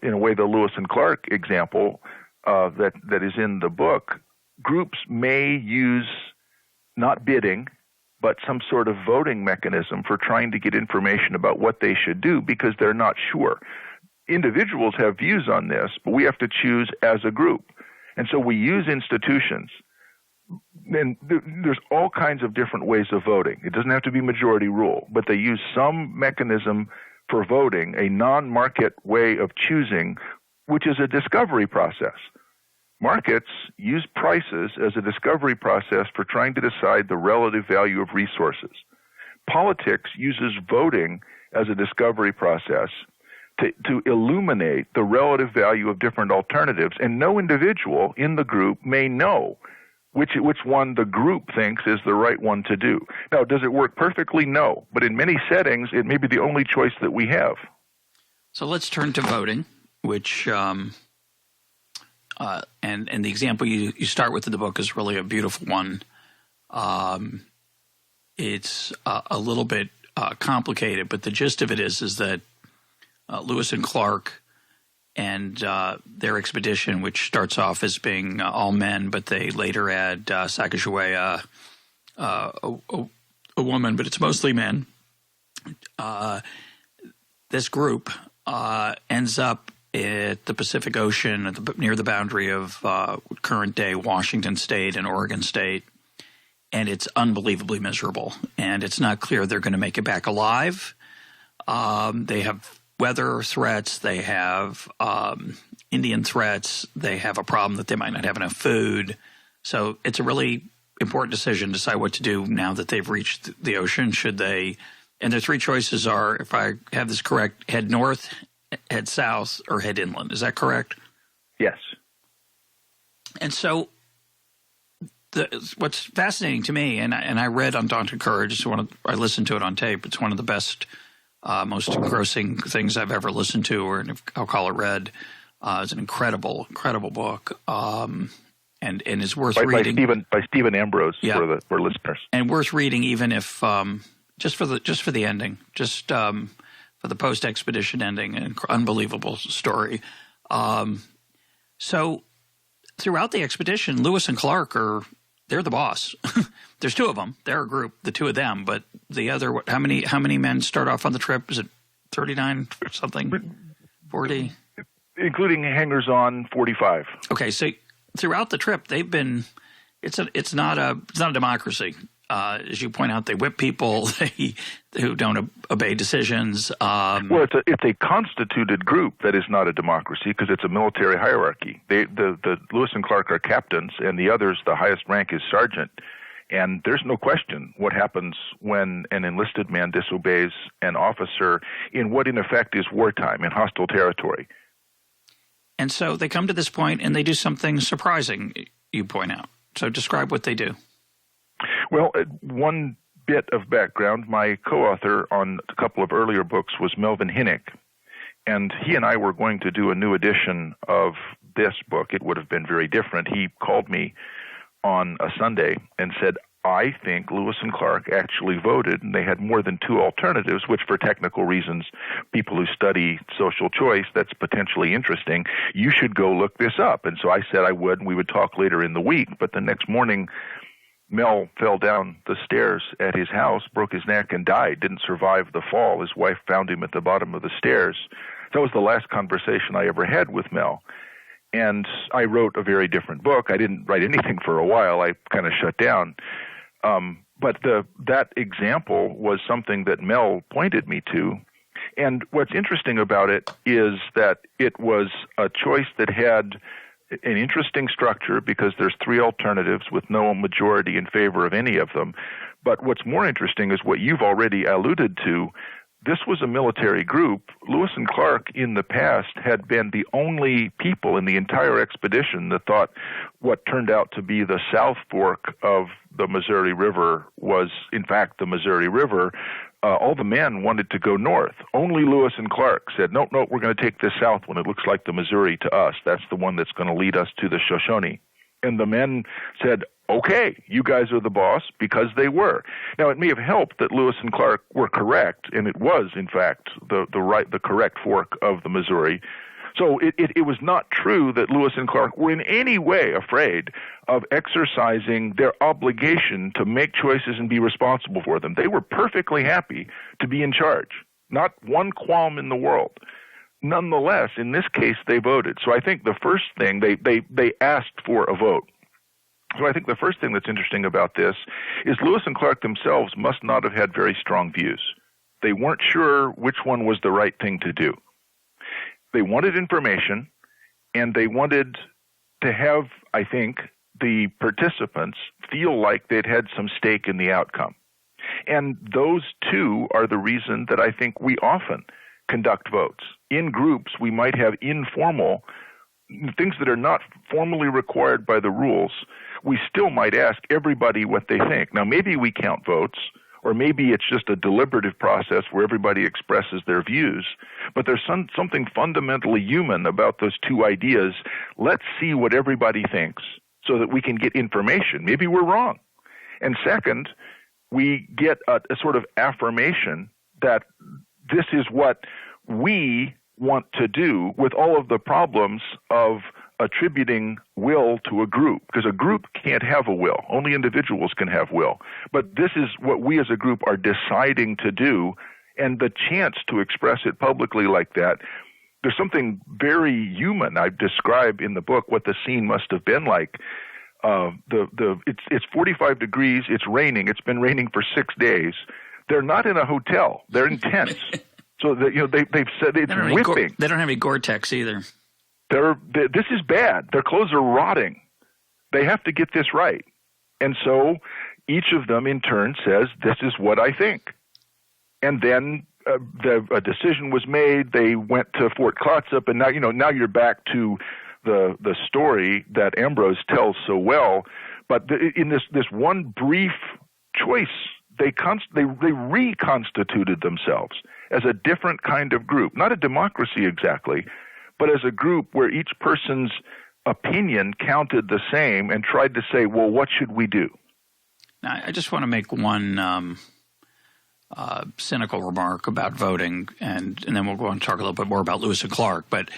in a way the Lewis and Clark example that is in the book, groups may use not bidding, but some sort of voting mechanism for trying to get information about what they should do because they're not sure. Individuals have views on this, but we have to choose as a group. And so we use institutions. And there's all kinds of different ways of voting. It doesn't have to be majority rule, but they use some mechanism for voting, a non-market way of choosing, which is a discovery process. Markets use prices as a discovery process for trying to decide the relative value of resources. Politics uses voting as a discovery process to illuminate the relative value of different alternatives, and no individual in the group may know which one the group thinks is the right one to do. Now, does it work perfectly? No. But in many settings, it may be the only choice that we have. So let's turn to voting, which and the example you start with in the book is really a beautiful one. It's a little bit complicated, but the gist of it is that Lewis and Clark and their expedition, which starts off as being all men, but they later add Sacagawea, a woman, but it's mostly men. This group ends up at the Pacific Ocean near the boundary of current-day Washington State and Oregon State, and it's unbelievably miserable. And it's not clear they're going to make it back alive. They have weather threats, they have Indian threats, they have a problem that they might not have enough food. So it's a really important decision to decide what to do now that they've reached the ocean. Should they – and their three choices are, if I have this correct, head north, head south, or head inland. Is that correct? Yes. And so what's fascinating to me, and I read Undaunted Courage, I listened to it on tape. It's one of the best most engrossing things I've ever listened to, or I'll call it read. It's an incredible, incredible book. And and is worth by reading. By Stephen Ambrose for listeners, and worth reading even if just for the ending, just for the post-expedition ending, an unbelievable story. So throughout the expedition, Lewis and Clark they're the boss. There's two of them. They're a group, the two of them, but the other, how many men start off on the trip? Is it 39 or something? 40? Including hangers-on, 45. Okay, so throughout the trip, they've been. It's not a democracy, as you point out. They whip people who don't obey decisions. Well, it's a constituted group that is not a democracy because it's a military hierarchy. The Lewis and Clark are captains, and the others, the highest rank is sergeant. And there's no question what happens when an enlisted man disobeys an officer in what, in effect, is wartime in hostile territory. And so they come to this point and they do something surprising, you point out. So describe what they do. Well, one bit of background, my co-author on a couple of earlier books was Melvin Hinnick. And he and I were going to do a new edition of this book. It would have been very different. He called me on a Sunday and said, I think Lewis and Clark actually voted, and they had more than two alternatives, which for technical reasons, people who study social choice, that's potentially interesting. You should go look this up. And so I said I would, and we would talk later in the week. But the next morning, Mel fell down the stairs at his house, broke his neck, and died, didn't survive the fall. His wife found him at the bottom of the stairs. That was the last conversation I ever had with Mel. And I wrote a very different book. I didn't write anything for a while. I kind of shut down. But that example was something that Mel pointed me to. And what's interesting about it is that it was a choice that had an interesting structure because there's three alternatives with no majority in favor of any of them. But what's more interesting is what you've already alluded to. This was a military group. Lewis and Clark in the past had been the only people in the entire expedition that thought what turned out to be the South Fork of the Missouri River was, in fact, the Missouri River. All the men wanted to go north. Only Lewis and Clark said, no, we're going to take this south one. It looks like the Missouri to us. That's the one that's going to lead us to the Shoshone. And the men said, okay, you guys are the boss, because they were. Now, it may have helped that Lewis and Clark were correct, and it was, in fact, the correct fork of the Missouri. So it was not true that Lewis and Clark were in any way afraid of exercising their obligation to make choices and be responsible for them. They were perfectly happy to be in charge, not one qualm in the world. Nonetheless, in this case, they voted. So I think the first thing, they asked for a vote. So I think the first thing that's interesting about this is Lewis and Clark themselves must not have had very strong views. They weren't sure which one was the right thing to do. They wanted information, and they wanted to have, I think, the participants feel like they'd had some stake in the outcome. And those two are the reason that I think we often conduct votes. In groups, we might have informal things that are not formally required by the rules. We still might ask everybody what they think. Now, maybe we count votes, or maybe it's just a deliberative process where everybody expresses their views. But there's something fundamentally human about those two ideas. Let's see what everybody thinks so that we can get information. Maybe we're wrong. And second, we get a sort of affirmation that this is what we want to do with all of the problems of attributing will to a group, because a group can't have a will. Only individuals can have will. But this is what we as a group are deciding to do, and the chance to express it publicly like that, there's something very human. I describe in the book what the scene must have been like. It's 45 degrees, it's raining, it's been raining for 6 days. They're not in a hotel, they're in tents. So that, they've said it's whipping. They don't have any Gore-Tex either. This is bad. Their clothes are rotting. They have to get this right. And so each of them in turn says, this is what I think. And then a decision was made. They went to Fort Clatsop, and now you're back to the story that Ambrose tells so well. But in this one brief choice, they reconstituted themselves as a different kind of group, not a democracy exactly, but as a group where each person's opinion counted the same and tried to say, well, what should we do? Now, I just want to make one cynical remark about voting, and then we'll go on and talk a little bit more about Lewis and Clark. But,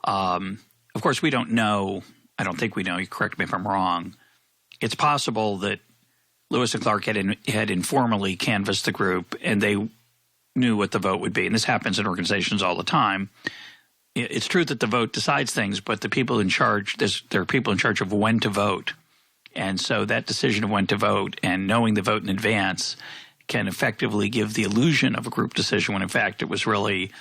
of course, we don't know. I don't think we know. You correct me if I'm wrong. It's possible that Lewis and Clark had informally canvassed the group, and they knew what the vote would be. And this happens in organizations all the time. It's true that the vote decides things, but the people in charge, there are people in charge of when to vote. And so that decision of when to vote and knowing the vote in advance can effectively give the illusion of a group decision when, in fact, it was really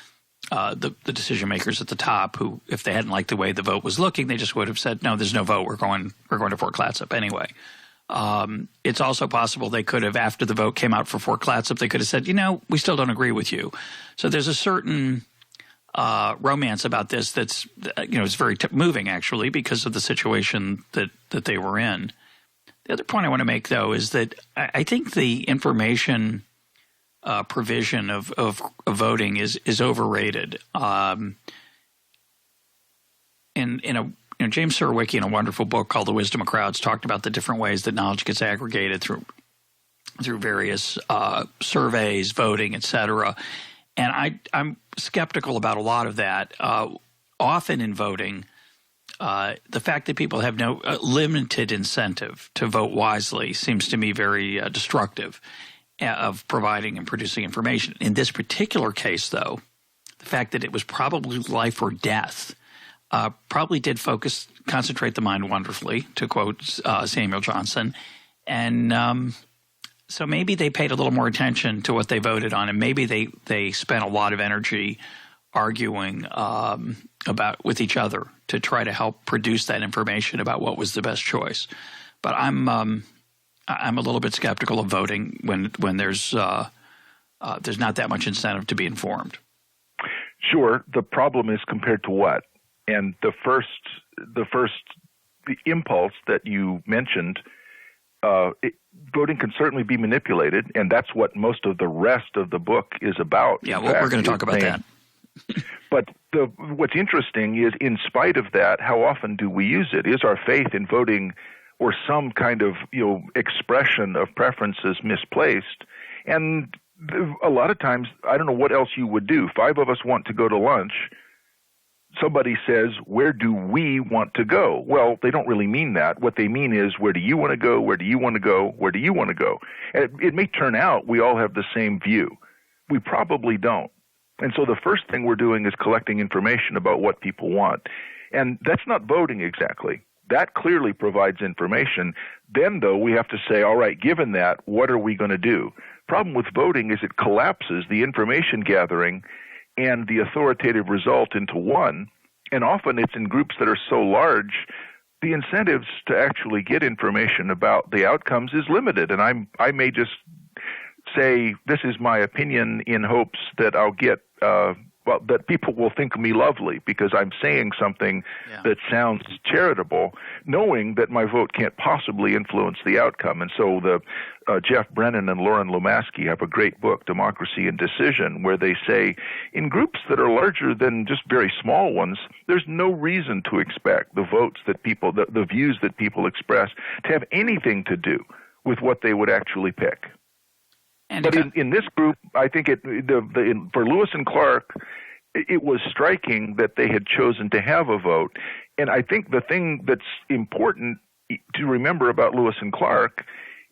the decision makers at the top who, if they hadn't liked the way the vote was looking, they just would have said, no, there's no vote. We're going to Fort Clatsop anyway. It's also possible they could have, after the vote came out for Fort Clatsop, they could have said, we still don't agree with you. So there's a certain romance about this that's, it's very moving, actually, because of the situation that they were in. The other point I want to make, though, is that I think the information provision of voting is overrated. James Surowiecki, in a wonderful book called The Wisdom of Crowds, talked about the different ways that knowledge gets aggregated through various surveys, voting, et cetera. And I'm skeptical about a lot of that. Often in voting, the fact that people have no limited incentive to vote wisely seems to me very destructive of providing and producing information. In this particular case, though, the fact that it was probably life or death probably did concentrate the mind wonderfully, to quote Samuel Johnson. And so maybe they paid a little more attention to what they voted on, and maybe they spent a lot of energy arguing with each other to try to help produce that information about what was the best choice. But I'm a little bit skeptical of voting when there's not that much incentive to be informed. Sure. The problem is compared to what? And the impulse that you mentioned, voting can certainly be manipulated, and that's what most of the rest of the book is about. Yeah, well, we're going to talk about that. But what's interesting is, in spite of that, how often do we use it? Is our faith in voting or some kind of expression of preferences misplaced? And a lot of times, I don't know what else you would do. 5 of us want to go to lunch. Somebody says, where do we want to go? Well, they don't really mean that. What they mean is, where do you want to go? Where do you want to go? Where do you want to go? And it may turn out we all have the same view. We probably don't. And so the first thing we're doing is collecting information about what people want. And that's not voting exactly. That clearly provides information. Then, though, we have to say, all right, given that, what are we going to do? Problem with voting is it collapses the information gathering and the authoritative result into one. And often it's in groups that are so large, the incentives to actually get information about the outcomes is limited. And I may just say, this is my opinion in hopes that I'll get, that people will think me lovely because I'm saying something that sounds charitable, knowing that my vote can't possibly influence the outcome. And so Jeff Brennan and Lauren Lomaski have a great book, Democracy and Decision, where they say in groups that are larger than just very small ones, there's no reason to expect the votes that people, the views that people express to have anything to do with what they would actually pick. But in this group, I think for Lewis and Clark, it was striking that they had chosen to have a vote. And I think the thing that's important to remember about Lewis and Clark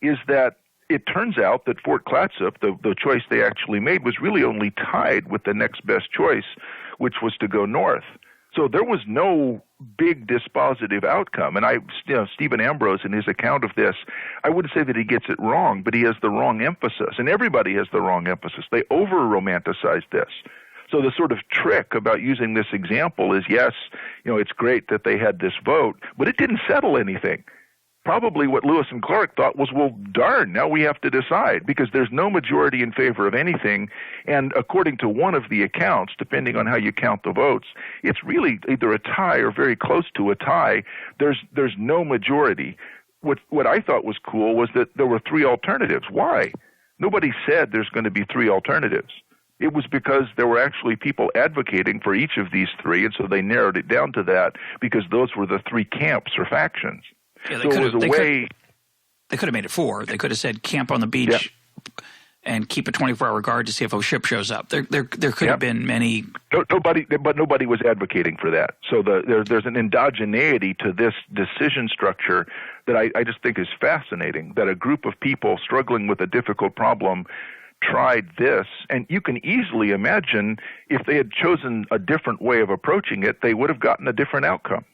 is that it turns out that Fort Clatsop, the choice they actually made, was really only tied with the next best choice, which was to go north. So there was no big dispositive outcome. And Stephen Ambrose, in his account of this, I wouldn't say that he gets it wrong, but he has the wrong emphasis. And everybody has the wrong emphasis. They over-romanticize this. So the sort of trick about using this example is, yes, it's great that they had this vote, but it didn't settle anything. Probably what Lewis and Clark thought was, well, darn, now we have to decide because there's no majority in favor of anything. And according to one of the accounts, depending on how you count the votes, it's really either a tie or very close to a tie. There's no majority. What I thought was cool was that there were 3 alternatives. Why? Nobody said there's going to be 3 alternatives. It was because there were actually people advocating for each of these three, and so they narrowed it down to that because those were the three camps or factions. Yeah, so it was a way. They could have made it 4. They could have said camp on the beach and keep a 24-hour guard to see if a ship shows up. There could have been many. Nobody was advocating for that. So there's an endogeneity to this decision structure that I just think is fascinating. That a group of people struggling with a difficult problem tried this, and you can easily imagine if they had chosen a different way of approaching it, they would have gotten a different outcome.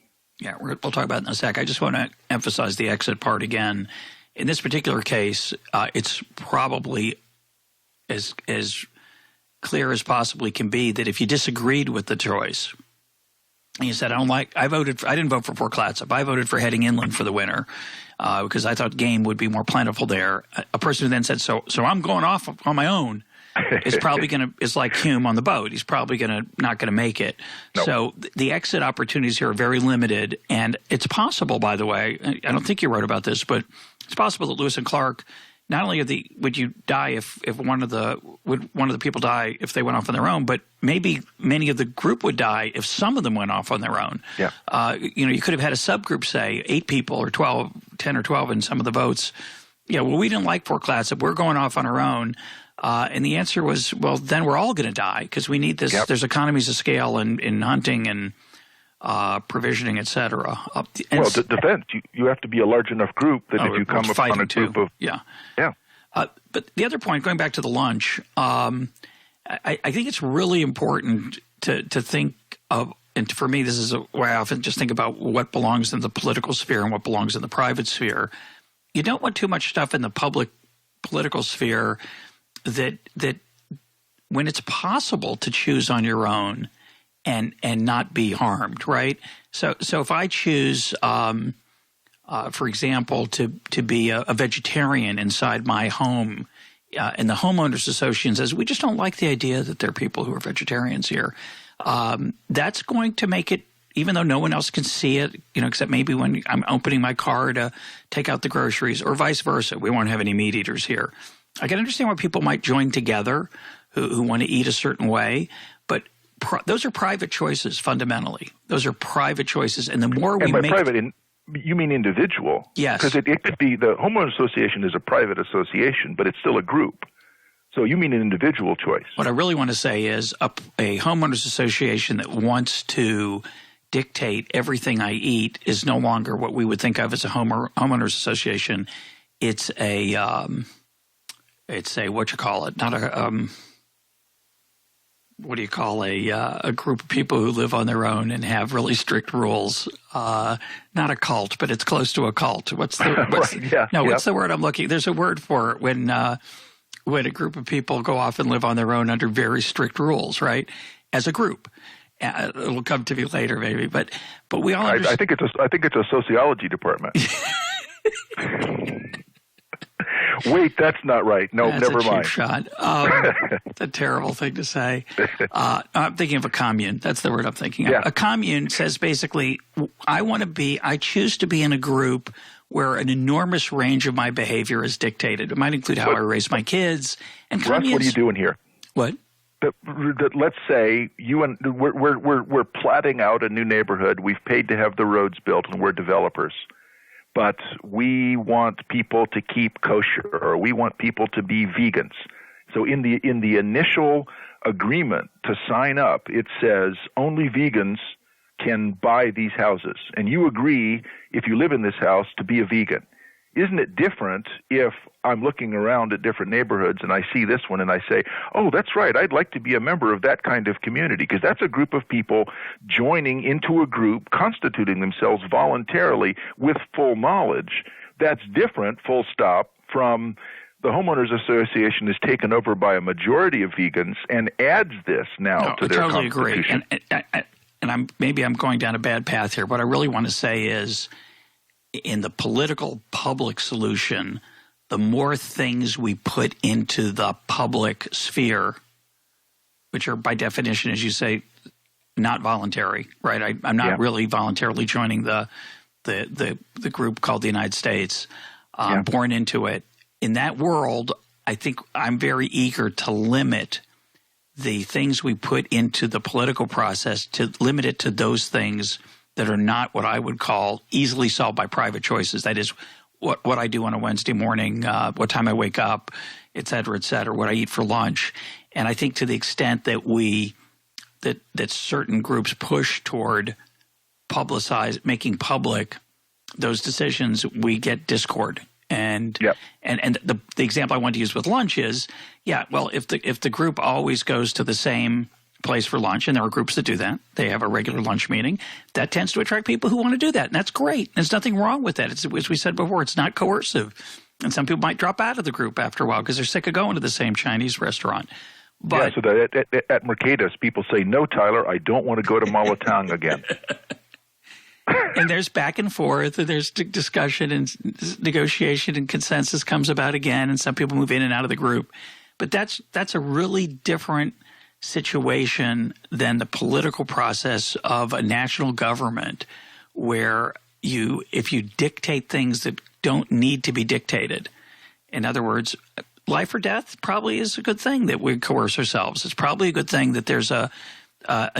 Yeah, we'll talk about it in a sec. I just want to emphasize the exit part again. In this particular case, it's probably as clear as possibly can be that if you disagreed with the choice, and you said, I didn't vote for Port Clatsop. I voted for heading inland for the winter because I thought game would be more plentiful there. A person who then said, so I'm going off on my own is probably is like Hume on the boat. He's probably not going to make it. Nope. So the exit opportunities here are very limited. And it's possible, by the way, I don't think you wrote about this, but it's possible that Lewis and Clark, not only would you die if one of the people die if they went off on their own, but maybe many of the group would die if some of them went off on their own. Yeah. You could have had a subgroup, say 8 people or 10 or 12 in some of the votes. Yeah, well, we didn't like Port Clatsop. We're going off on our own. And the answer was, well, then we're all going to die because we need this. Yep. There's economies of scale in hunting and provisioning, et cetera. Defense. You have to be a large enough group that if you come upon a group of – Yeah. Yeah. But the other point, going back to the lunch, I think it's really important to think of – and for me, this is why I often just think about what belongs in the political sphere and what belongs in the private sphere. You don't want too much stuff in the public political sphere that when it's possible to choose on your own and not be harmed, right? So if I choose, for example, to be a vegetarian inside my home, and the homeowners association says we just don't like the idea that there are people who are vegetarians here, that's going to make it, even though no one else can see it, except maybe when I'm opening my car to take out the groceries, or vice versa. We won't have any meat eaters here. I can understand why people might join together who want to eat a certain way, but those are private choices fundamentally. Those are private choices, and the more we make private, you mean individual? Yes, because it could be the homeowners association is a private association, but it's still a group. So you mean an individual choice? What I really want to say is a homeowners association that wants to dictate everything I eat is no longer what we would think of as a homeowners association. It's a what you call it? Not a what do you call a group of people who live on their own and have really strict rules? Not a cult, but it's close to a cult. What's the word I'm looking? There's a word for it when a group of people go off and live on their own under very strict rules, right? As a group. It'll come to me later, maybe, but we all. I think it's a sociology department. Wait, that's not right. No, that's never a cheap mind. Shot. It's a terrible thing to say. I'm thinking of a commune. That's the word I'm thinking of. Yeah. A commune says basically, I choose to be in a group where an enormous range of my behavior is dictated. It might include how I raise my kids. And communes, Russ, what are you doing here? What? Let's say we're plotting out a new neighborhood. We've paid to have the roads built, and we're developers. But we want people to keep kosher, or we want people to be vegans. So in the initial agreement to sign up, it says only vegans can buy these houses, and you agree if you live in this house to be a vegan. Isn't it different if I'm looking around at different neighborhoods and I see this one and I say, oh, that's right, I'd like to be a member of that kind of community, because that's a group of people joining into a group, constituting themselves voluntarily with full knowledge. That's different, full stop, from the homeowners association is taken over by a majority of vegans and adds this now to their constitution. I totally agree. And I'm going down a bad path here. What I really want to say is, in the political public solution, the more things we put into the public sphere, which are by definition, as you say, not voluntary, right? I'm not really voluntarily joining the group called the United States. I'm born into it. In that world, I think I'm very eager to limit the things we put into the political process, to limit it to those things that are not what I would call easily solved by private choices. That is, what I do on a Wednesday morning, what time I wake up, et cetera, what I eat for lunch. And I think to the extent that that certain groups push toward making public those decisions, we get discord. And the example I want to use with lunch is, if the group always goes to the same place for lunch, and there are groups that do that, they have a regular lunch meeting, that tends to attract people who want to do that, and that's great. There's nothing wrong with that. It's, as we said before, it's not coercive. And some people might drop out of the group after a while because they're sick of going to the same Chinese restaurant. But so that at Mercatus, people say, "No, Tyler, I don't want to go to Malatang again." And there's back and forth, and there's discussion and negotiation, and consensus comes about again, and some people move in and out of the group. But that's a really different situation than the political process of a national government, where if you dictate things that don't need to be dictated. In other words, life or death probably is a good thing that we coerce ourselves. It's probably a good thing that there's a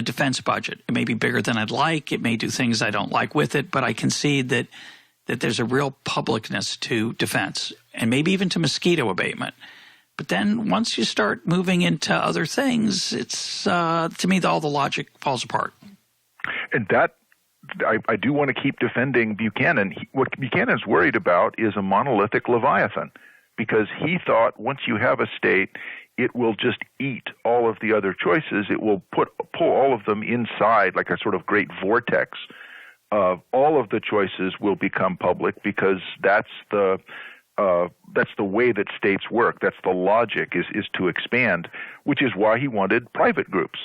defense budget. It may be bigger than I'd like. It may do things I don't like with it, but I concede that there's a real publicness to defense, and maybe even to mosquito abatement. But then once you start moving into other things, it's to me, all the logic falls apart. And that I do want to keep defending Buchanan. What Buchanan's worried about is a monolithic Leviathan, because he thought once you have a state, it will just eat all of the other choices. It will pull all of them inside like a sort of great vortex. All of the choices will become public, because that's the way that states work. That's the logic, is to expand, which is why he wanted private groups.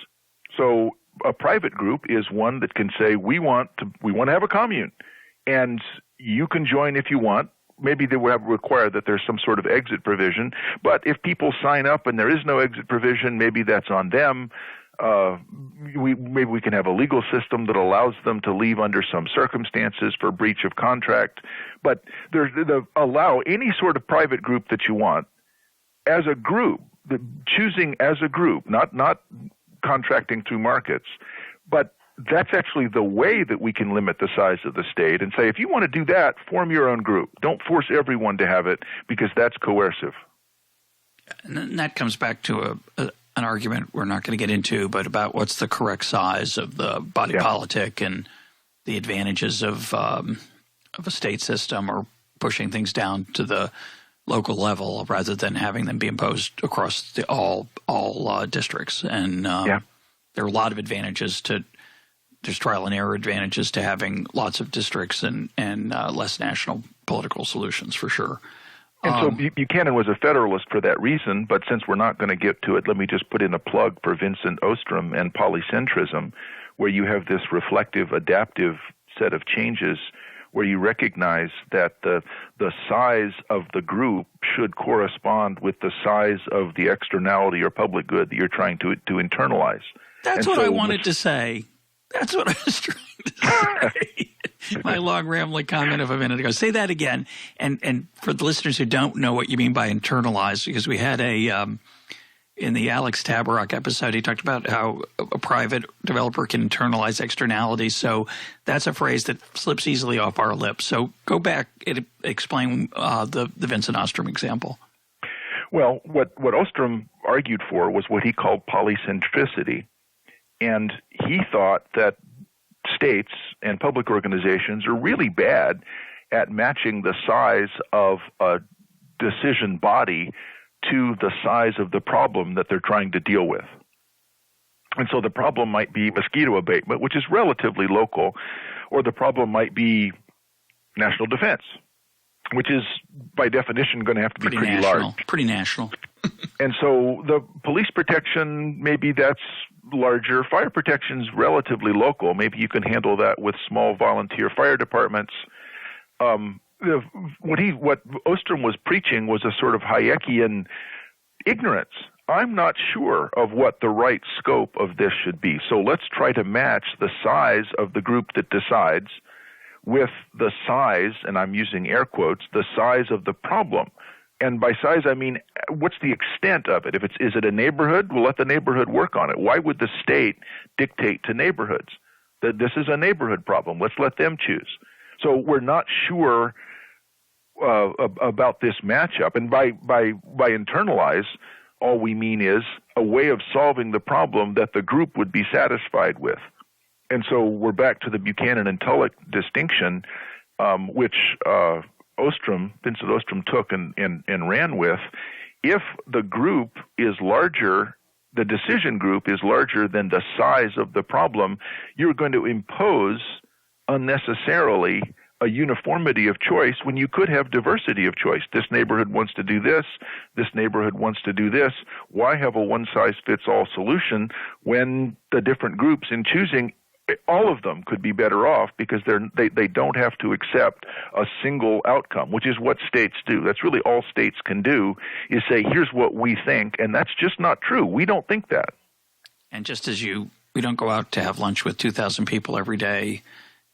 So a private group is one that can say, we want to have a commune, and you can join if you want. Maybe they would require that there's some sort of exit provision, but if people sign up and there is no exit provision, maybe that's on them. Maybe we can have a legal system that allows them to leave under some circumstances for breach of contract. But allow any sort of private group that you want as a group, choosing as a group, not contracting through markets, but that's actually the way that we can limit the size of the state and say, if you want to do that, form your own group. Don't force everyone to have it, because that's coercive. And that comes back to an argument we're not going to get into, but about what's the correct size of the body politic and the advantages of a state system, or pushing things down to the local level rather than having them be imposed across all districts. And there are a lot of advantages there's trial and error advantages to having lots of districts and less national political solutions, for sure. And so Buchanan was a Federalist for that reason, but since we're not going to get to it, let me just put in a plug for Vincent Ostrom and polycentrism, where you have this reflective, adaptive set of changes where you recognize that the size of the group should correspond with the size of the externality or public good that you're trying to internalize. That's what I wanted to say. That's what I was trying to say. My long rambling comment of a minute ago. Say that again. And for the listeners who don't know what you mean by internalize, because we had in the Alex Tabarrok episode, he talked about how a private developer can internalize externalities. So that's a phrase that slips easily off our lips. So go back and explain the Vincent Ostrom example. Well, what Ostrom argued for was what he called polycentricity. And he thought that states and public organizations are really bad at matching the size of a decision body to the size of the problem that they're trying to deal with. And so the problem might be mosquito abatement, which is relatively local, or the problem might be national defense, which is by definition going to have to be pretty large. Pretty national. And so the police protection, maybe that's larger. Fire protection's relatively local. Maybe you can handle that with small volunteer fire departments. What Ostrom was preaching was a sort of Hayekian ignorance. I'm not sure of what the right scope of this should be. So let's try to match the size of the group that decides with the size, and I'm using air quotes, the size of the problem And by size, I mean, what's the extent of it? Is it a neighborhood? We'll let the neighborhood work on it. Why would the state dictate to neighborhoods that this is a neighborhood problem? Let's let them choose. So we're not sure about this matchup. And by internalize, all we mean is a way of solving the problem that the group would be satisfied with. And so we're back to the Buchanan and Tulloch distinction, which Vincent Ostrom took and ran with. If the group is larger, the decision group is larger than the size of the problem, you're going to impose unnecessarily a uniformity of choice when you could have diversity of choice. This neighborhood wants to do this. This neighborhood wants to do this. Why have a one-size-fits-all solution when the different groups in choosing, all of them could be better off because they don't have to accept a single outcome, which is what states do. That's really all states can do, is say, here's what we think, and that's just not true. We don't think that. And just as we don't go out to have lunch with 2,000 people every day,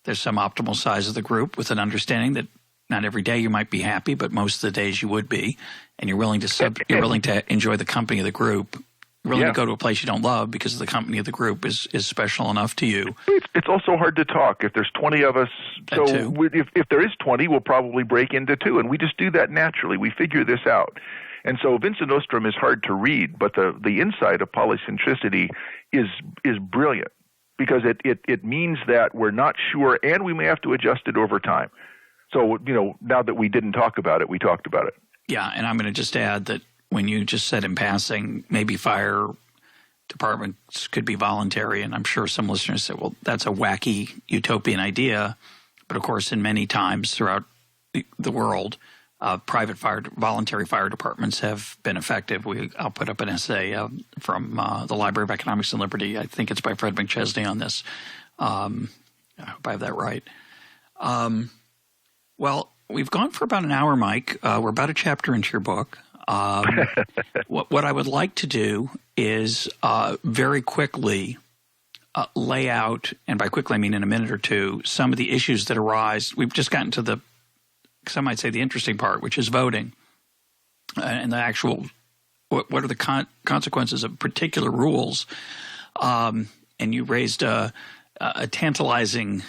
there's some optimal size of the group with an understanding that not every day you might be happy, but most of the days you would be, and you're willing to enjoy the company of the group. You're willing to go to a place you don't love because the company of the group is special enough to you. It's also hard to talk if there's 20 of us. So if there is 20, we'll probably break into two, and we just do that naturally. We figure this out. And so Vincent Ostrom is hard to read, but the insight of polycentricity is brilliant, because it means that we're not sure, and we may have to adjust it over time. So, now that we didn't talk about it, we talked about it. Yeah, and I'm going to just add that when you just said in passing, maybe fire departments could be voluntary, and I'm sure some listeners said, well, that's a wacky utopian idea. But, of course, in many times throughout the world, private voluntary fire departments have been effective. I'll put up an essay from the Library of Economics and Liberty. I think it's by Fred McChesney on this. I hope I have that right. Well, we've gone for about an hour, Mike. We're about a chapter into your book. What I would like to do is very quickly lay out, and by quickly I mean in a minute or two, some of the issues that arise. We've just gotten to some might say the interesting part, which is voting, and the actual what are the consequences of particular rules. And you raised a tantalizing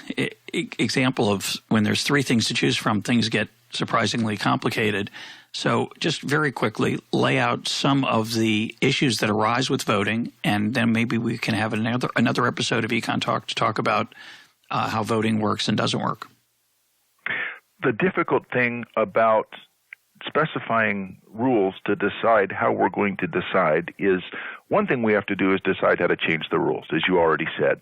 example of when there's three things to choose from, things get surprisingly complicated. So just very quickly lay out some of the issues that arise with voting, and then maybe we can have another episode of Econ Talk to talk about how voting works and doesn't work. The difficult thing about specifying rules to decide how we're going to decide is, one thing we have to do is decide how to change the rules, as you already said.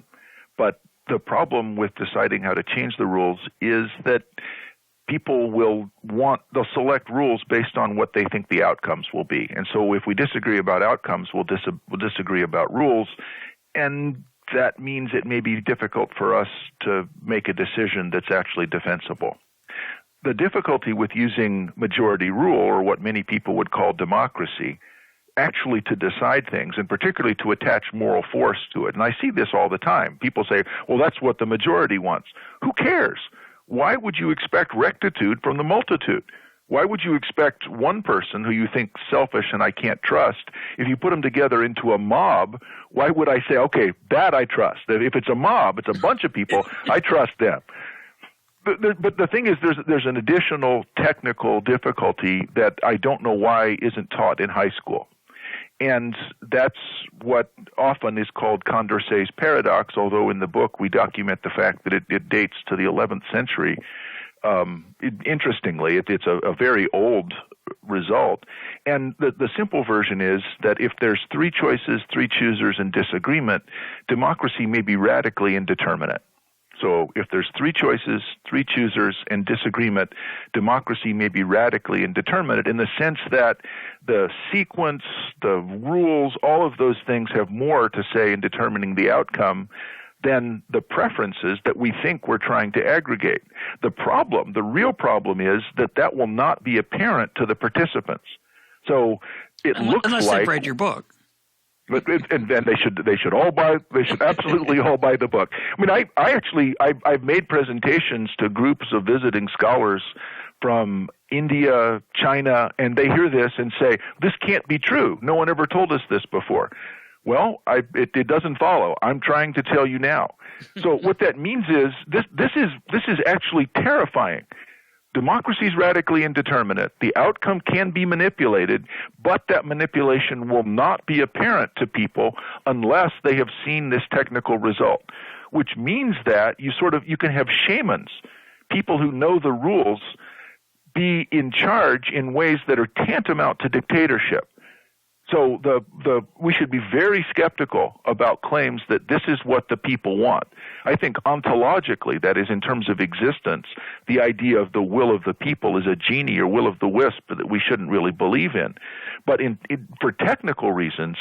But the problem with deciding how to change the rules is that people they'll select rules based on what they think the outcomes will be. And so if we disagree about outcomes, we'll disagree about rules. And that means it may be difficult for us to make a decision that's actually defensible. The difficulty with using majority rule, or what many people would call democracy, actually to decide things, and particularly to attach moral force to it. And I see this all the time. People say, well, that's what the majority wants. Who cares? Why would you expect rectitude from the multitude? Why would you expect one person who you think selfish and I can't trust, if you put them together into a mob, why would I say, okay, that I trust? If it's a mob, it's a bunch of people, I trust them. But the thing is, there's an additional technical difficulty that I don't know why isn't taught in high school. And that's what often is called Condorcet's paradox, although in the book we document the fact that it dates to the 11th century. Interestingly, it's a very old result. And the simple version is that if there's three choices, three choosers, and disagreement, democracy may be radically indeterminate. So if there's three choices, three choosers, and disagreement, democracy may be radically indeterminate in the sense that the sequence, the rules, all of those things have more to say in determining the outcome than the preferences that we think we're trying to aggregate. The real problem is that will not be apparent to the participants. So unless they've read your book. And they should absolutely all buy the book. I mean, I've made presentations to groups of visiting scholars from India, China, and they hear this and say, "This can't be true. No one ever told us this before." Well, it doesn't follow. I'm trying to tell you now. So what that means is this is actually terrifying. Democracy is radically indeterminate. The outcome can be manipulated, but that manipulation will not be apparent to people unless they have seen this technical result, which means that you can have shamans, people who know the rules, be in charge in ways that are tantamount to dictatorship. So we should be very skeptical about claims that this is what the people want. I think ontologically, that is in terms of existence, the idea of the will of the people is a genie or will of the wisp that we shouldn't really believe in. But for technical reasons,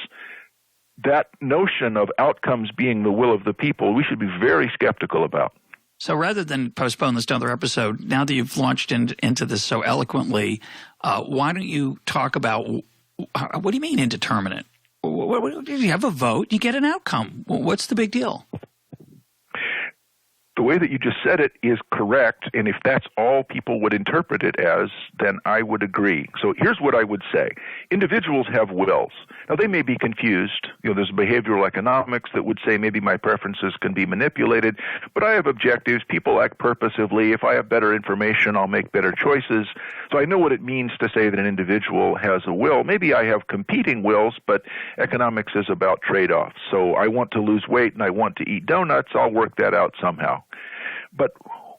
that notion of outcomes being the will of the people, we should be very skeptical about. So rather than postpone this to another episode, now that you've launched into this so eloquently, why don't you talk about what do you mean indeterminate? You have a vote, you get an outcome. What's the big deal? The way that you just said it is correct, and if that's all people would interpret it as, then I would agree. So here's what I would say. Individuals have wills. Now, they may be confused. There's behavioral economics that would say maybe my preferences can be manipulated, but I have objectives. People act purposively. If I have better information, I'll make better choices. So I know what it means to say that an individual has a will. Maybe I have competing wills, but economics is about trade-offs. So I want to lose weight and I want to eat donuts. I'll work that out somehow. But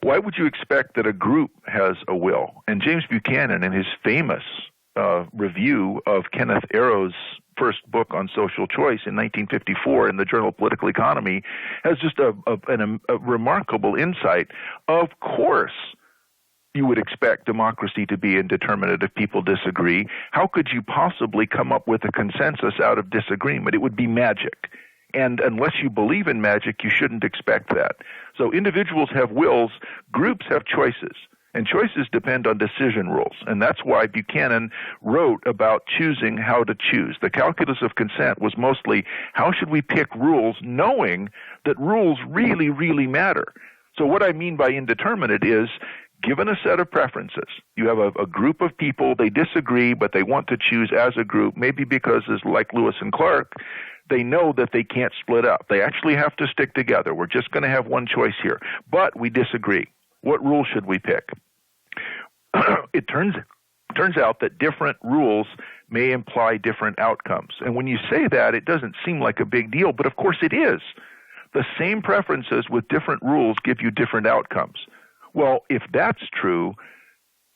why would you expect that a group has a will? And James Buchanan, in his famous review of Kenneth Arrow's first book on social choice in 1954 in the Journal of Political Economy, has just a remarkable insight. Of course, you would expect democracy to be indeterminate if people disagree. How could you possibly come up with a consensus out of disagreement? It would be magic. And unless you believe in magic, you shouldn't expect that. So individuals have wills, groups have choices, and choices depend on decision rules. And that's why Buchanan wrote about choosing how to choose. The calculus of consent was mostly how should we pick rules, knowing that rules really, really matter. So what I mean by indeterminate is, given a set of preferences, you have a group of people, they disagree, but they want to choose as a group, maybe because, as like Lewis and Clark, they know that they can't split up. They actually have to stick together. We're just going to have one choice here. But we disagree. What rule should we pick? It turns out that different rules may imply different outcomes. And when you say that, it doesn't seem like a big deal, but of course it is. The same preferences with different rules give you different outcomes. Well, if that's true,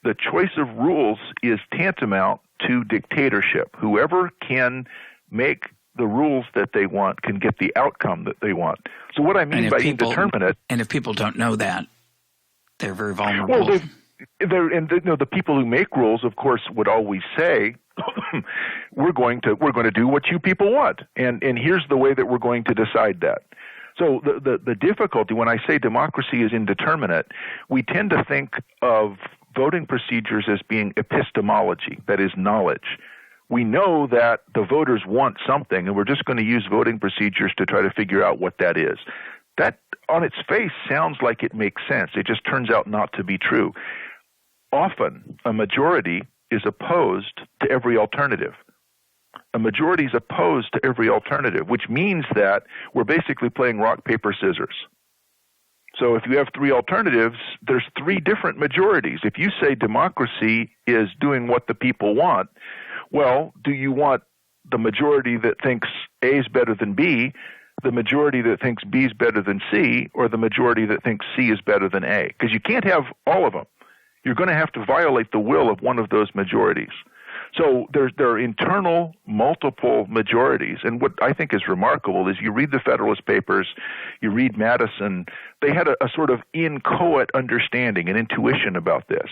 the choice of rules is tantamount to dictatorship. Whoever can make the rules that they want can get the outcome that they want. So what I mean by indeterminate... And if people don't know that, they're very vulnerable. Well, the people who make rules, of course, would always say, we're going to do what you people want, and here's the way that we're going to decide that. So the difficulty when I say democracy is indeterminate, we tend to think of voting procedures as being epistemology, that is knowledge. We know that the voters want something, and we're just going to use voting procedures to try to figure out what that is. That, on its face, sounds like it makes sense. It just turns out not to be true. Often, a majority is opposed to every alternative. A majority is opposed to every alternative, which means that we're basically playing rock, paper, scissors. So if you have three alternatives, there's three different majorities. If you say democracy is doing what the people want, well, do you want the majority that thinks A is better than B, the majority that thinks B is better than C, or the majority that thinks C is better than A? Because you can't have all of them. You're going to have to violate the will of one of those majorities. So there are internal multiple majorities. And what I think is remarkable is you read the Federalist Papers, you read Madison, they had a sort of inchoate understanding and intuition about this.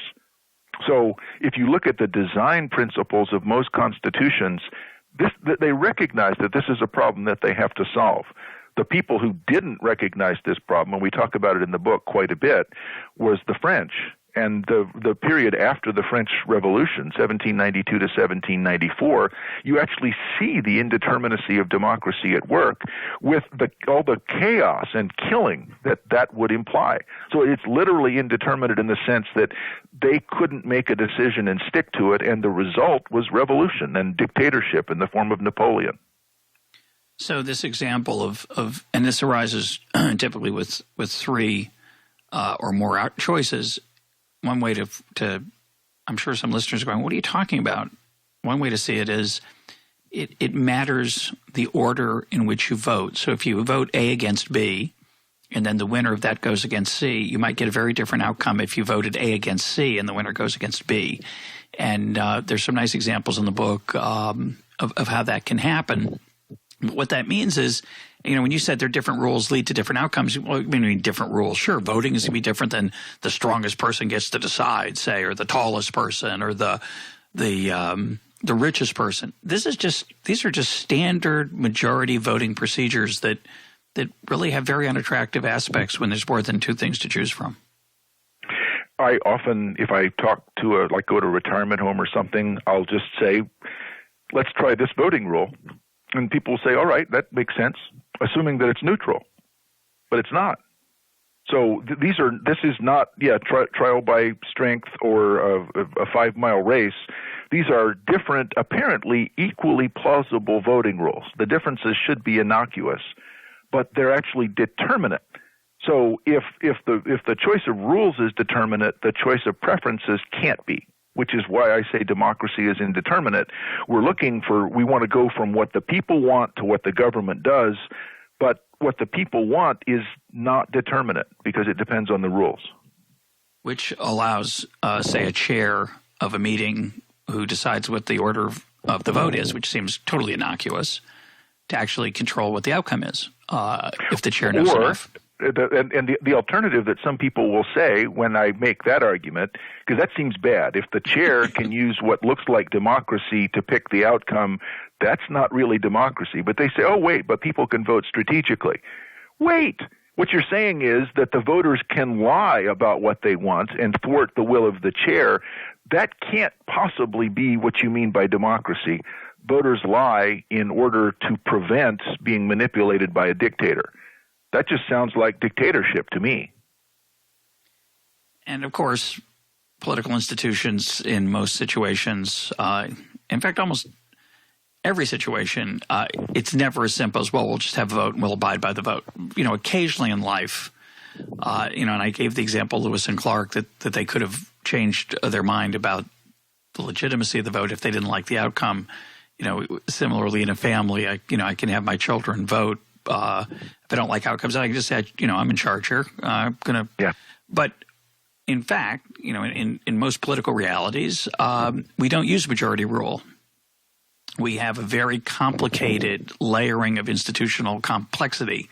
So if you look at the design principles of most constitutions, they recognize that this is a problem that they have to solve. The people who didn't recognize this problem, and we talk about it in the book quite a bit, was the French. And the period after the French Revolution, 1792 to 1794, you actually see the indeterminacy of democracy at work with all the chaos and killing that would imply. So it's literally indeterminate in the sense that they couldn't make a decision and stick to it, and the result was revolution and dictatorship in the form of Napoleon. So this example of and this arises typically with three or more choices. One way to I'm sure some listeners are going, what are you talking about? One way to see it is it matters the order in which you vote. So if you vote A against B, and then the winner of that goes against C, you might get a very different outcome if you voted A against C and the winner goes against B. And there's some nice examples in the book of how that can happen. What that means is, when you said there are different rules lead to different outcomes, well, I mean different rules. Sure, voting is going to be different than the strongest person gets to decide, say, or the tallest person, or the richest person. These are just standard majority voting procedures that really have very unattractive aspects when there's more than two things to choose from. I often, if I talk to go to a retirement home or something, I'll just say, let's try this voting rule. And people will say, all right, that makes sense, assuming that it's neutral. But it's not. So this is not, trial by strength or a 5-mile race. These are different, apparently equally plausible voting rules. The differences should be innocuous, but they're actually determinate. So if the choice of rules is determinate, the choice of preferences can't be, which is why I say democracy is indeterminate. We want to go from what the people want to what the government does, but what the people want is not determinate because it depends on the rules. Which allows, say, a chair of a meeting who decides what the order of the vote is, which seems totally innocuous, to actually control what the outcome is, if the chair knows enough. The alternative that some people will say when I make that argument, because that seems bad, if the chair can use what looks like democracy to pick the outcome, that's not really democracy. But they say, oh, wait, but people can vote strategically. Wait, what you're saying is that the voters can lie about what they want and thwart the will of the chair. That can't possibly be what you mean by democracy. Voters lie in order to prevent being manipulated by a dictator. That just sounds like dictatorship to me. And, of course, political institutions in most situations, in fact, almost every situation, it's never as simple as, well, we'll just have a vote and we'll abide by the vote. Occasionally in life, and I gave the example, Lewis and Clark, that they could have changed their mind about the legitimacy of the vote if they didn't like the outcome. Similarly in a family, I can have my children vote. If I don't like outcomes, I can just say, I'm in charge here. I'm gonna. Yeah. But in fact, in most political realities, we don't use majority rule. We have a very complicated layering of institutional complexity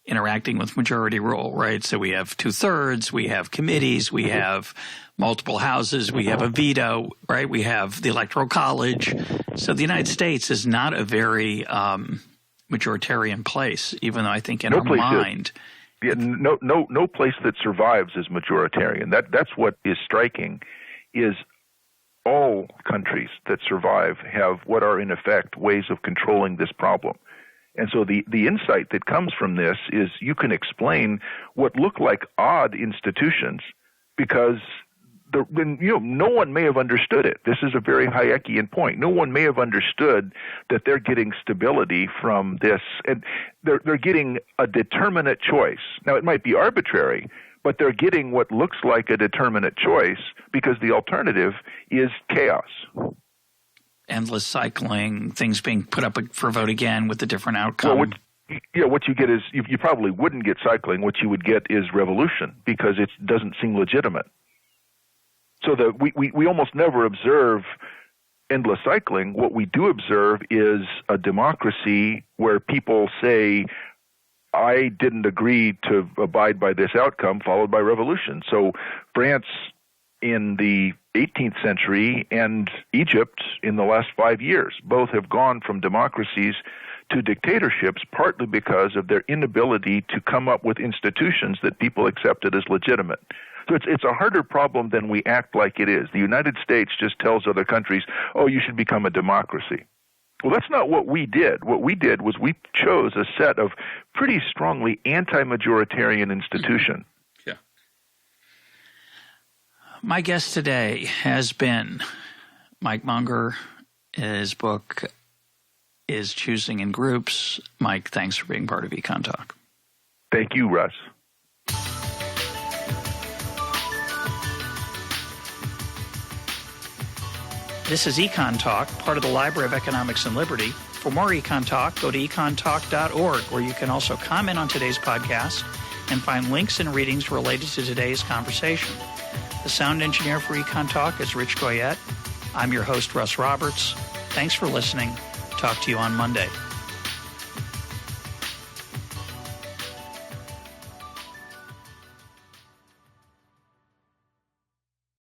interacting with majority rule, right? So we have 2/3, we have committees, we have multiple houses, we have a veto, right? We have the Electoral College. So the United States is not a very majoritarian place, even though I think in our mind, no place that survives is majoritarian. That's what is striking. Is all countries that survive have what are in effect ways of controlling this problem. And so the insight that comes from this is you can explain what look like odd institutions because no one may have understood it. This is a very Hayekian point. No one may have understood that they're getting stability from this, and they're getting a determinate choice. Now, it might be arbitrary, but they're getting what looks like a determinate choice because the alternative is chaos. Endless cycling, things being put up for vote again with a different outcome. Well, what you get is you probably wouldn't get cycling. What you would get is revolution because it doesn't seem legitimate. So we almost never observe endless cycling. What we do observe is a democracy where people say, I didn't agree to abide by this outcome, followed by revolution. So France in the 18th century and Egypt in the last 5 years both have gone from democracies to dictatorships, partly because of their inability to come up with institutions that people accepted as legitimate. So it's a harder problem than we act like it is. The United States just tells other countries, oh, you should become a democracy. Well, that's not what we did. What we did was we chose a set of pretty strongly anti-majoritarian institutions. Yeah. My guest today has been Mike Munger. His book is Choosing in Groups. Mike, thanks for being part of Econ Talk. Thank you, Russ. This is Econ Talk, part of the Library of Economics and Liberty. For more Econ Talk, go to econtalk.org, where you can also comment on today's podcast and find links and readings related to today's conversation. The sound engineer for Econ Talk is Rich Goyette. I'm your host, Russ Roberts. Thanks for listening. Talk to you on Monday.